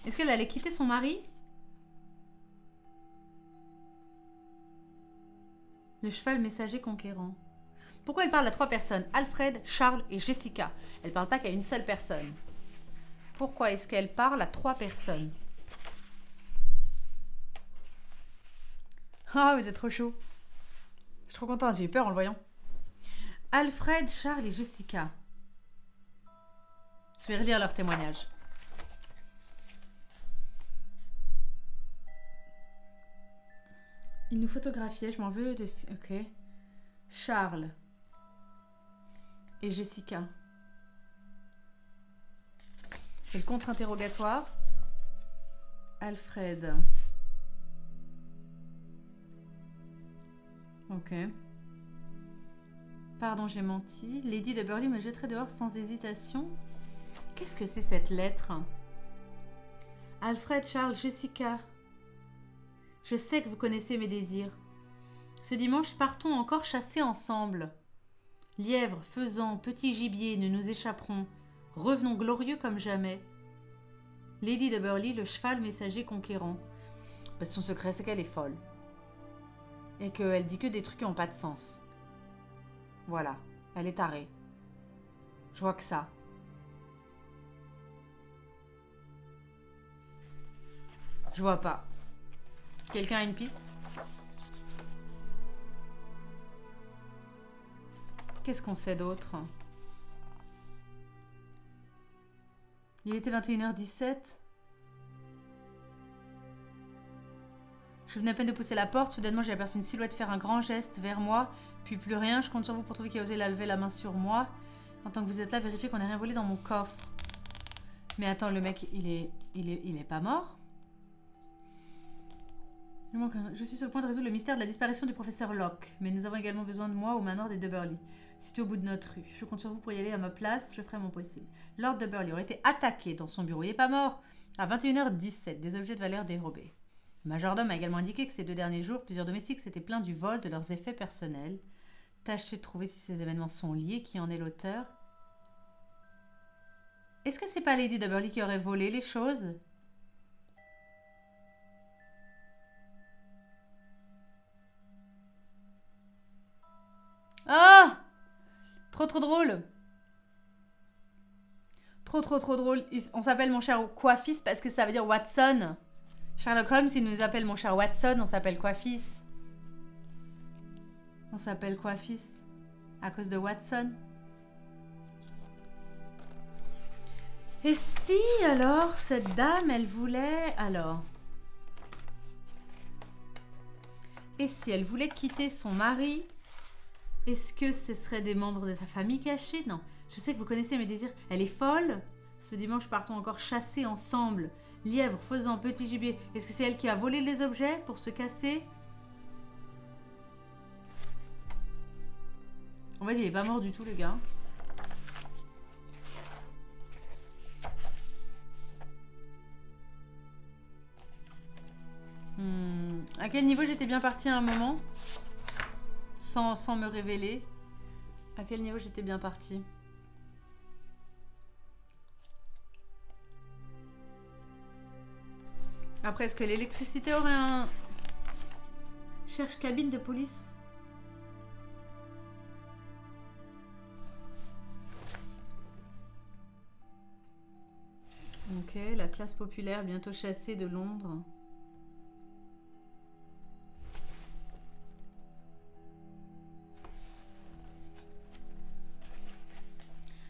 Est-ce qu'elle allait quitter son mari? Le cheval messager conquérant. Pourquoi elle parle à 3 personnes? Alfred, Charles et Jessica. Elle parle pas qu'à une seule personne. Pourquoi est-ce qu'elle parle à 3 personnes? Ah, vous êtes trop chou. Je suis trop contente, j'ai eu peur en le voyant. Alfred, Charles et Jessica. Je vais relire leur témoignage. Il nous photographiait, je m'en veux de... Ok. Charles. Et Jessica. Et le contre-interrogatoire. Alfred. Ok. Pardon, j'ai menti. Lady de Burghley me jetterait dehors sans hésitation. Qu'est-ce que c'est cette lettre? Alfred, Charles, Jessica. Je sais que vous connaissez mes désirs. Ce dimanche, partons encore chasser ensemble. Lièvres, faisans, petits gibiers, nous nous échapperons. Revenons glorieux comme jamais. Lady de Burghley, le cheval messager conquérant. Parce que son secret, c'est qu'elle est folle. Et qu'elle dit que des trucs qui n'ont pas de sens. Voilà, elle est tarée. Je vois que ça. Je vois pas. Quelqu'un a une piste? Qu'est-ce qu'on sait d'autre? Il était 21h17. Je venais à peine de pousser la porte. Soudainement, j'ai aperçu une silhouette faire un grand geste vers moi. Puis plus rien. Je compte sur vous pour trouver qui a osé lever la main sur moi. En tant que vous êtes là, vérifiez qu'on n'a rien volé dans mon coffre. Mais attends, le mec, il est pas mort? Je suis sur le point de résoudre le mystère de la disparition du professeur Locke. Mais nous avons également besoin de moi au manoir des de Burghley, situé au bout de notre rue. Je compte sur vous pour y aller à ma place. Je ferai mon possible. Lord de Burghley aurait été attaqué dans son bureau. Il n'est pas mort. À 21h17, des objets de valeur dérobés. Le majordome a également indiqué que ces 2 derniers jours, plusieurs domestiques s'étaient plaints du vol de leurs effets personnels. Tâchez de trouver si ces événements sont liés. Qui en est l'auteur? Est-ce que c'est pas Lady de Burghley qui aurait volé les choses? Ah! Trop drôle. Trop drôle. On s'appelle mon cher Coiffis parce que ça veut dire Watson. Sherlock Holmes, il nous appelle mon cher Watson, on s'appelle Coiffis. On s'appelle Coiffis à cause de Watson. Et si alors cette dame, elle voulait... Alors... Et si elle voulait quitter son mari Est-ce que ce serait des membres de sa famille cachés? Non. Je sais que vous connaissez mes désirs. Elle est folle. Ce dimanche, partons encore chasser ensemble. Lièvre, faisan, petit gibier. Est-ce que c'est elle qui a volé les objets pour se casser? En fait, il est pas mort du tout, le gars. À quel niveau j'étais bien partie à un moment? Sans me révéler. À quel niveau j'étais bien partie? Après, est-ce que l'électricité aurait un... Cherche cabine de police. Ok, la classe populaire bientôt chassée de Londres.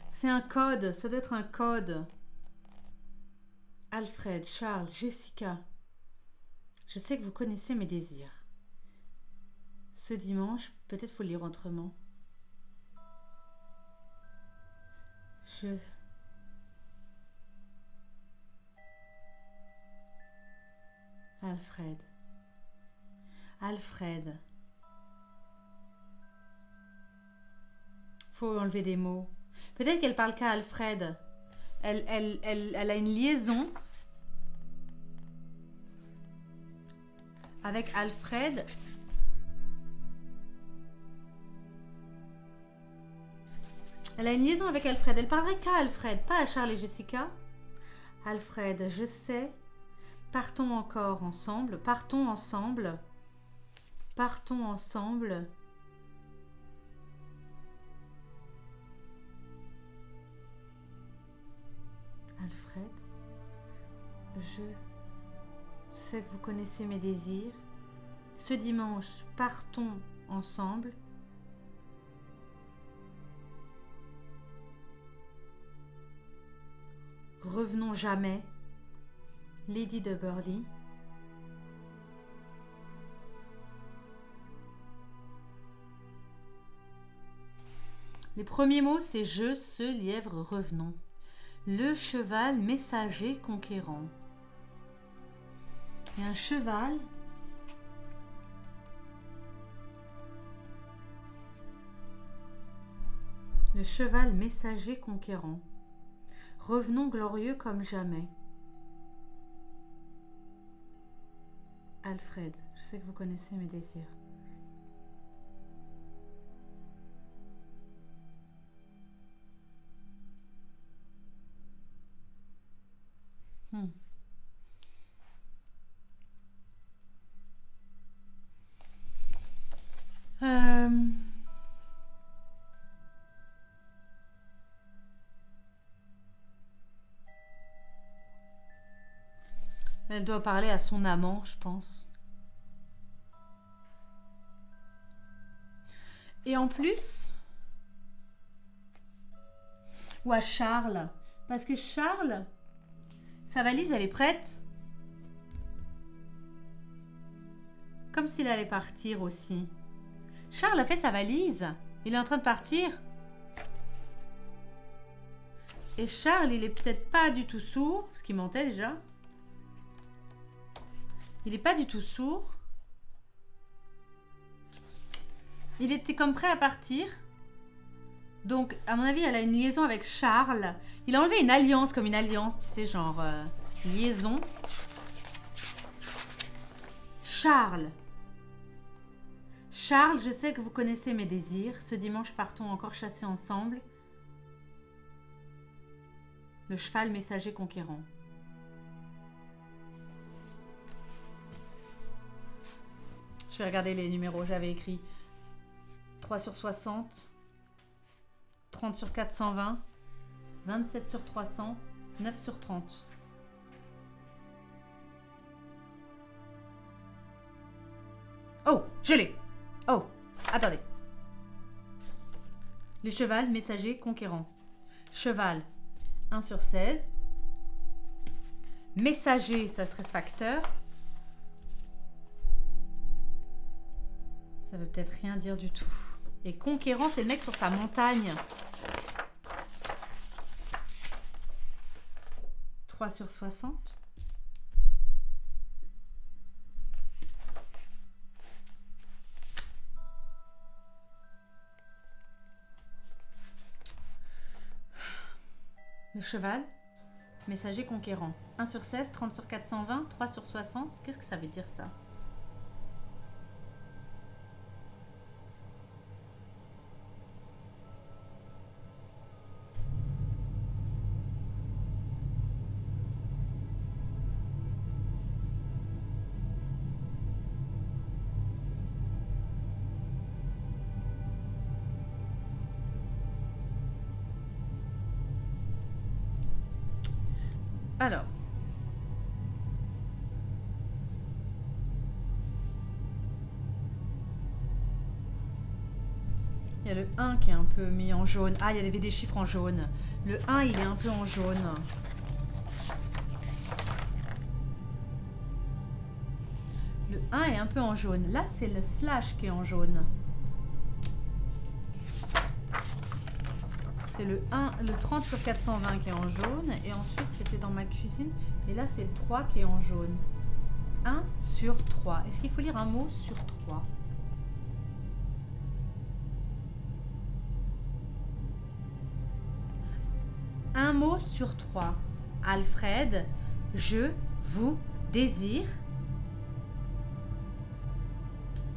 C'est un code, ça doit être un code. Alfred, Charles, Jessica. Je sais que vous connaissez mes désirs. Ce dimanche, peut-être faut le lire autrement. Alfred. Alfred. Faut enlever des mots. Peut-être qu'elle parle qu'à Alfred. Elle a une liaison avec Alfred. Elle a une liaison avec Alfred. Elle parlerait qu'à Alfred, pas à Charles et Jessica. Alfred, je sais. Partons encore ensemble. Partons ensemble. Partons ensemble. Alfred, je sais que vous connaissez mes désirs. Ce dimanche, partons ensemble. Revenons jamais. Lady de Burley. Les premiers mots, c'est je, ce, lièvre, revenons. Le cheval messager conquérant. Il y a un cheval. Le cheval messager conquérant. Revenons glorieux comme jamais. Alfred, je sais que vous connaissez mes désirs. Elle doit parler à son amant, je pense. Et en plus... Ou à Charles. Parce que Charles... Sa valise, elle est prête. Comme s'il allait partir aussi. Charles a fait sa valise. Il est en train de partir. Et Charles, il est peut-être pas du tout sourd. Parce qu'il mentait déjà. Il est pas du tout sourd. Il était comme prêt à partir. Donc, à mon avis, elle a une liaison avec Charles. Il a enlevé une alliance, comme une alliance, tu sais, genre liaison. Charles. Charles, je sais que vous connaissez mes désirs. Ce dimanche, partons encore chasser ensemble. Le cheval messager conquérant. Je vais regarder les numéros. J'avais écrit 3 sur 60. 30 sur 420, 27 sur 300, 9 sur 30. Oh, je l'ai. Oh, attendez. Le cheval, messager, conquérant. Cheval, 1 sur 16. Messager, ça serait ce facteur. Ça veut peut-être rien dire du tout. Et conquérant, c'est le mec sur sa montagne. 3 sur 60. Le cheval, messager conquérant. 1 sur 16, 30 sur 420, 3 sur 60. Qu'est-ce que ça veut dire ça? Alors, il y a le 1 qui est un peu mis en jaune. Ah, il y avait des chiffres en jaune. Le 1, il est un peu en jaune. Le 1 est un peu en jaune. Là, c'est le slash qui est en jaune. C'est le 30 sur 420 qui est en jaune. Et ensuite, c'était dans ma cuisine. Et là, c'est le 3 qui est en jaune. 1 sur 3. Est-ce qu'il faut lire un mot sur 3? Un mot sur 3. Alfred, je vous désire.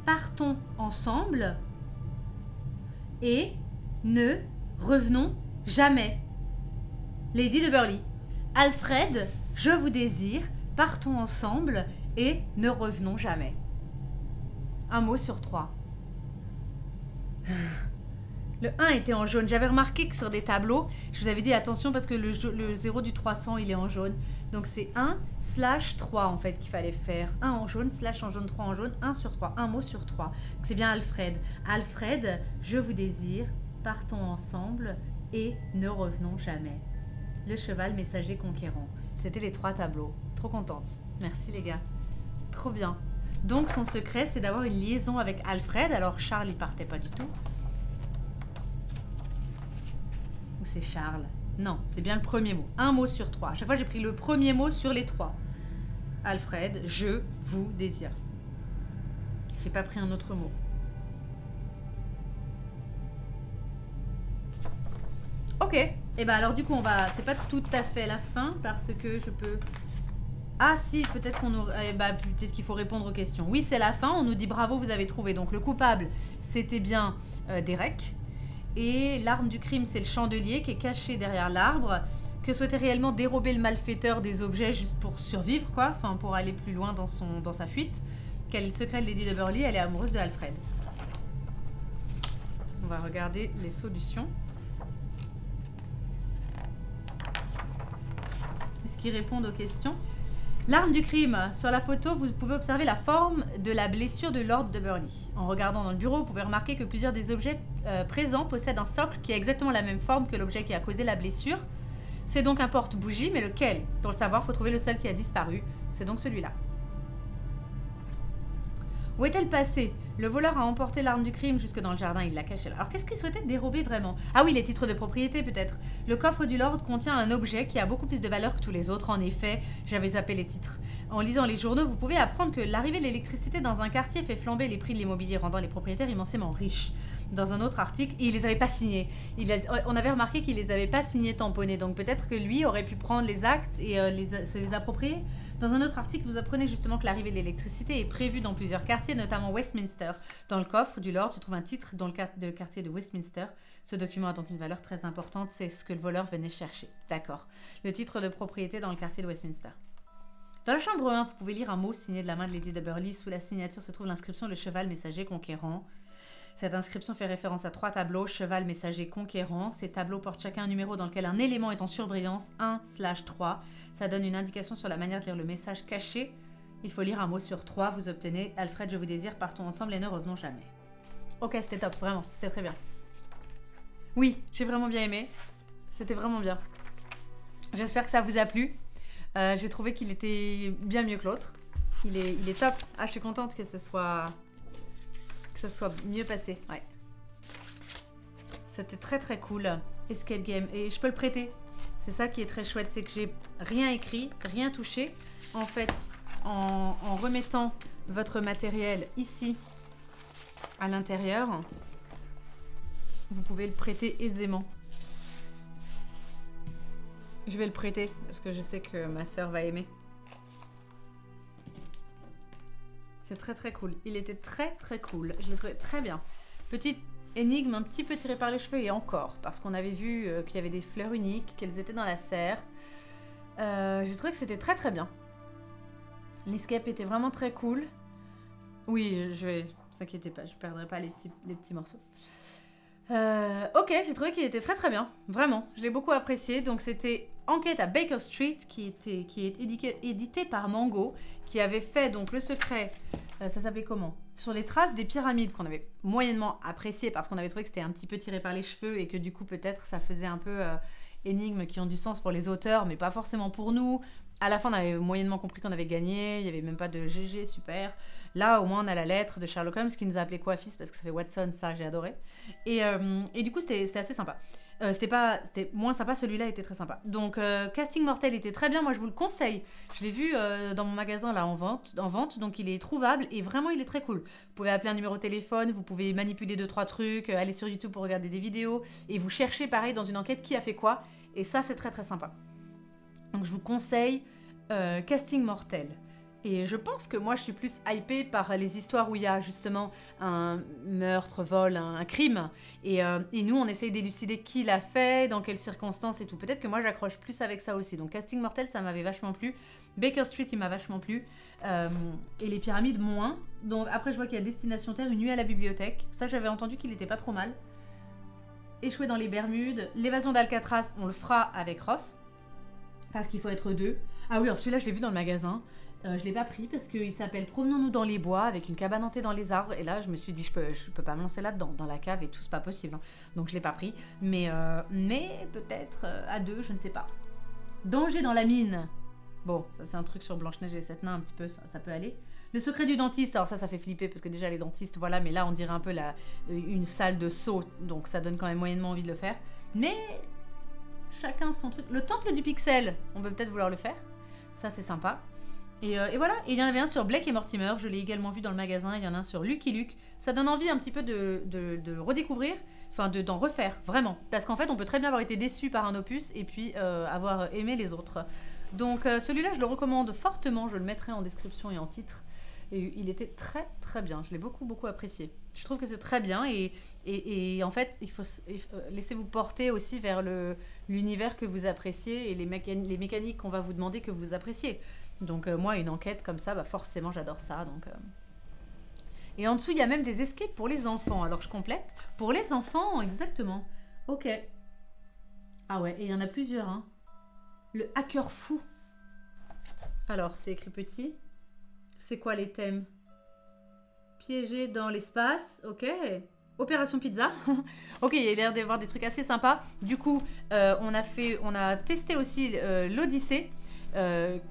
Partons ensemble et ne revenons jamais. Lady de Burghley. Alfred, je vous désire. Partons ensemble et ne revenons jamais. Un mot sur 3. Le 1 était en jaune. J'avais remarqué que sur des tableaux, je vous avais dit attention parce que le 0 du 300, il est en jaune. Donc c'est 1/3 en fait qu'il fallait faire. 1 en jaune, slash en jaune, 3 en jaune, 1 sur 3. Un mot sur 3. C'est bien Alfred. Alfred, je vous désire. Partons ensemble et ne revenons jamais. Le cheval messager conquérant. C'était les 3 tableaux. Trop contente. Merci les gars. Trop bien. Donc son secret, c'est d'avoir une liaison avec Alfred. Alors Charles, il partait pas du tout. Ou c'est Charles? Non, c'est bien le premier mot. Un mot sur 3. À chaque fois, j'ai pris le premier mot sur les 3. Alfred, je vous désire. J'ai pas pris un autre mot. Ok. Et ben alors du coup, on va... C'est pas tout à fait la fin parce que je peux... Ah si, peut-être qu'on aurait... peut-être qu'il faut répondre aux questions. Oui, c'est la fin. On nous dit bravo, vous avez trouvé. Donc le coupable, c'était bien Derek. Et l'arme du crime, c'est le chandelier qui est caché derrière l'arbre, que souhaitait réellement dérober le malfaiteur des objets juste pour survivre, quoi, enfin pour aller plus loin dans sa fuite. Quel est le secret de Lady de Burghley? Elle est amoureuse de Alfred. On va regarder les solutions. Est-ce qu'ils répondent aux questions? L'arme du crime. Sur la photo, vous pouvez observer la forme de la blessure de Lord de Burghley. En regardant dans le bureau, vous pouvez remarquer que plusieurs des objets présents possèdent un socle qui a exactement la même forme que l'objet qui a causé la blessure. C'est donc un porte-bougie, mais lequel? Pour le savoir, il faut trouver le seul qui a disparu. C'est donc celui-là. Où est-elle passée? Le voleur a emporté l'arme du crime jusque dans le jardin, il l'a cachée là. Alors qu'est-ce qu'il souhaitait dérober vraiment? Ah oui, les titres de propriété peut-être. Le coffre du Lord contient un objet qui a beaucoup plus de valeur que tous les autres. En effet, j'avais zappé les titres. En lisant les journaux, vous pouvez apprendre que l'arrivée de l'électricité dans un quartier fait flamber les prix de l'immobilier, rendant les propriétaires immensément riches. Dans un autre article, il les avait pas signés. On avait remarqué qu'il les avait pas signés tamponnés, donc peut-être que lui aurait pu prendre les actes et se les approprier. Dans un autre article, vous apprenez justement que l'arrivée de l'électricité est prévue dans plusieurs quartiers, notamment Westminster. Dans le coffre du Lord se trouve un titre dans le quartier de Westminster. Ce document a donc une valeur très importante, c'est ce que le voleur venait chercher. D'accord. Le titre de propriété dans le quartier de Westminster. Dans la chambre 1, vous pouvez lire un mot signé de la main de Lady de Burghley. Sous la signature se trouve l'inscription « Le cheval messager conquérant ». Cette inscription fait référence à 3 tableaux, cheval, messager, conquérant. Ces tableaux portent chacun un numéro dans lequel un élément est en surbrillance, 1/3. Ça donne une indication sur la manière de lire le message caché. Il faut lire un mot sur 3. Vous obtenez « Alfred, je vous désire, partons ensemble et ne revenons jamais ». Ok, c'était top, vraiment, c'était très bien. Oui, j'ai vraiment bien aimé. C'était vraiment bien. J'espère que ça vous a plu. J'ai trouvé qu'il était bien mieux que l'autre. Il est top. Ah, je suis contente que ce soit mieux passé. Ouais. C'était très très cool. Escape game. Et je peux le prêter. C'est ça qui est très chouette, c'est que j'ai rien écrit, rien touché. En fait, en remettant votre matériel ici, à l'intérieur, vous pouvez le prêter aisément. Je vais le prêter parce que je sais que ma sœur va aimer. C'est très très cool. Il était très très cool. Je l'ai trouvé très bien. Petite énigme un petit peu tirée par les cheveux et encore. Parce qu'on avait vu qu'il y avait des fleurs uniques, qu'elles étaient dans la serre. J'ai trouvé que c'était très très bien. L'escape était vraiment très cool. Oui, je vais... Ne vous inquiétez pas, je ne perdrai pas les petits morceaux. Ok, j'ai trouvé qu'il était très très bien. Vraiment, je l'ai beaucoup apprécié. Donc c'était Enquête à Baker Street qui est édité par Mango, qui avait fait donc Le Secret, ça s'appelait comment? Sur les traces des pyramides, qu'on avait moyennement apprécié parce qu'on avait trouvé que c'était un petit peu tiré par les cheveux et que du coup peut-être ça faisait un peu énigmes qui ont du sens pour les auteurs mais pas forcément pour nous. À la fin, on avait moyennement compris qu'on avait gagné, il n'y avait même pas de GG, super. Là, au moins, on a la lettre de Sherlock Holmes qui nous a appelé Coiffis parce que ça fait Watson, ça, j'ai adoré. Et du coup, c'était assez sympa. C'était moins sympa, celui-là était très sympa. Donc, Casting Mortel était très bien, moi je vous le conseille. Je l'ai vu dans mon magasin là en vente, donc il est trouvable et vraiment il est très cool. Vous pouvez appeler un numéro de téléphone, vous pouvez manipuler 2-3 trucs, aller sur YouTube pour regarder des vidéos et vous cherchez pareil dans une enquête qui a fait quoi. Et ça, c'est très très sympa. Donc je vous conseille Casting Mortel. Et je pense que moi je suis plus hypée par les histoires où il y a justement un meurtre, vol, un crime. Et nous on essaye d'élucider qui l'a fait, dans quelles circonstances et tout. Peut-être que moi j'accroche plus avec ça aussi. Donc Casting Mortel ça m'avait vachement plu. Baker Street il m'a vachement plu. Et les pyramides moins. Donc après je vois qu'il y a Destination Terre, une nuit à la bibliothèque. Ça j'avais entendu qu'il était pas trop mal. Échouer dans les Bermudes. L'évasion d'Alcatraz on le fera avec Roth. Parce qu'il faut être deux. Ah oui, alors celui-là, je l'ai vu dans le magasin. Je ne l'ai pas pris parce qu'il s'appelle Promenons-nous dans les bois avec une cabane hantée dans les arbres. Et là, je me suis dit, je peux pas me lancer là-dedans, dans la cave et tout, c'est pas possible. Hein. Donc, je l'ai pas pris. Mais peut-être à deux, je ne sais pas. Danger dans la mine. Bon, ça, c'est un truc sur Blanche-Neige et les 7 nains, un petit peu, ça peut aller. Le secret du dentiste. Alors, ça fait flipper parce que déjà, les dentistes, voilà. Mais là, on dirait un peu une salle de saut. Donc, ça donne quand même moyennement envie de le faire. Mais... chacun son truc. Le temple du pixel, on peut peut-être vouloir le faire. Ça, c'est sympa. Et voilà. Et il y en avait un sur Blake et Mortimer. Je l'ai également vu dans le magasin. Il y en a un sur Lucky Luke. Ça donne envie un petit peu de redécouvrir. Enfin, d'en refaire, vraiment. Parce qu'en fait, on peut très bien avoir été déçu par un opus et puis avoir aimé les autres. Donc, celui-là, je le recommande fortement. Je le mettrai en description et en titre. Et il était très, très bien. Je l'ai beaucoup, beaucoup apprécié. Je trouve que c'est très bien et en fait, il faut laissez-vous porter aussi vers l'univers que vous appréciez et les mécaniques qu'on va vous demander que vous appréciez. Donc moi, une enquête comme ça, bah forcément, j'adore ça. Donc, Et en dessous, il y a même des escapes pour les enfants. Alors, je complète. Pour les enfants, exactement. Ok. Ah ouais, et il y en a plusieurs. Hein. Le hacker fou. Alors, c'est écrit petit. C'est quoi les thèmes? Piégé dans l'espace, ok. Opération Pizza. Ok, il y a l'air d'avoir des trucs assez sympas. Du coup, on a testé aussi l'Odyssée,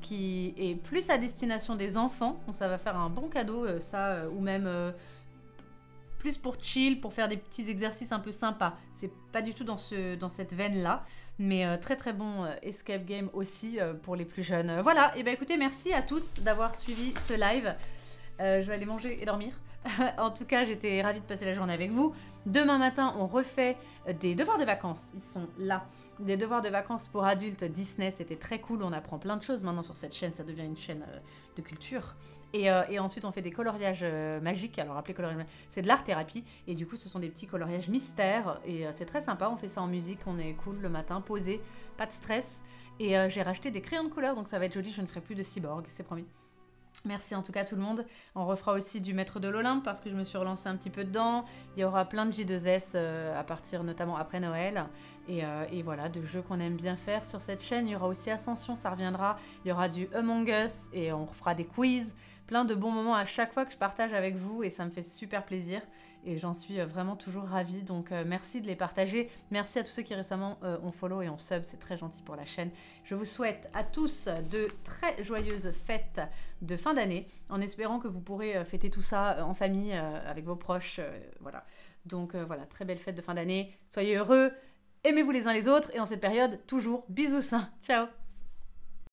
qui est plus à destination des enfants. Donc ça va faire un bon cadeau, ou même plus pour chill, pour faire des petits exercices un peu sympas. C'est pas du tout dans cette veine-là. Mais très très bon escape game aussi pour les plus jeunes. Voilà, et ben écoutez, merci à tous d'avoir suivi ce live. Je vais aller manger et dormir. En tout cas, j'étais ravie de passer la journée avec vous. Demain matin, on refait des devoirs de vacances. Ils sont là. Des devoirs de vacances pour adultes Disney. C'était très cool. On apprend plein de choses maintenant sur cette chaîne. Ça devient une chaîne de culture. Et ensuite, on fait des coloriages magiques. Alors, appelez coloriage, c'est de l'art-thérapie. Et du coup, ce sont des petits coloriages mystères. Et c'est très sympa. On fait ça en musique. On est cool le matin, posé. Pas de stress. Et j'ai racheté des crayons de couleur. Donc, ça va être joli. Je ne ferai plus de cyborg. C'est promis. Merci en tout cas tout le monde. On refera aussi du Maître de l'Olympe parce que je me suis relancée un petit peu dedans. Il y aura plein de J2S à partir notamment après Noël. Et voilà, de jeux qu'on aime bien faire sur cette chaîne. Il y aura aussi Ascension, ça reviendra. Il y aura du Among Us et on fera des quiz. Plein de bons moments à chaque fois que je partage avec vous et ça me fait super plaisir. Et j'en suis vraiment toujours ravie. Donc merci de les partager. Merci à tous ceux qui récemment ont follow et ont sub. C'est très gentil pour la chaîne. Je vous souhaite à tous de très joyeuses fêtes de fin d'année. En espérant que vous pourrez fêter tout ça en famille, avec vos proches. Voilà. Donc voilà, très belle fête de fin d'année. Soyez heureux, aimez-vous les uns les autres et en cette période, toujours bisous sains. Ciao.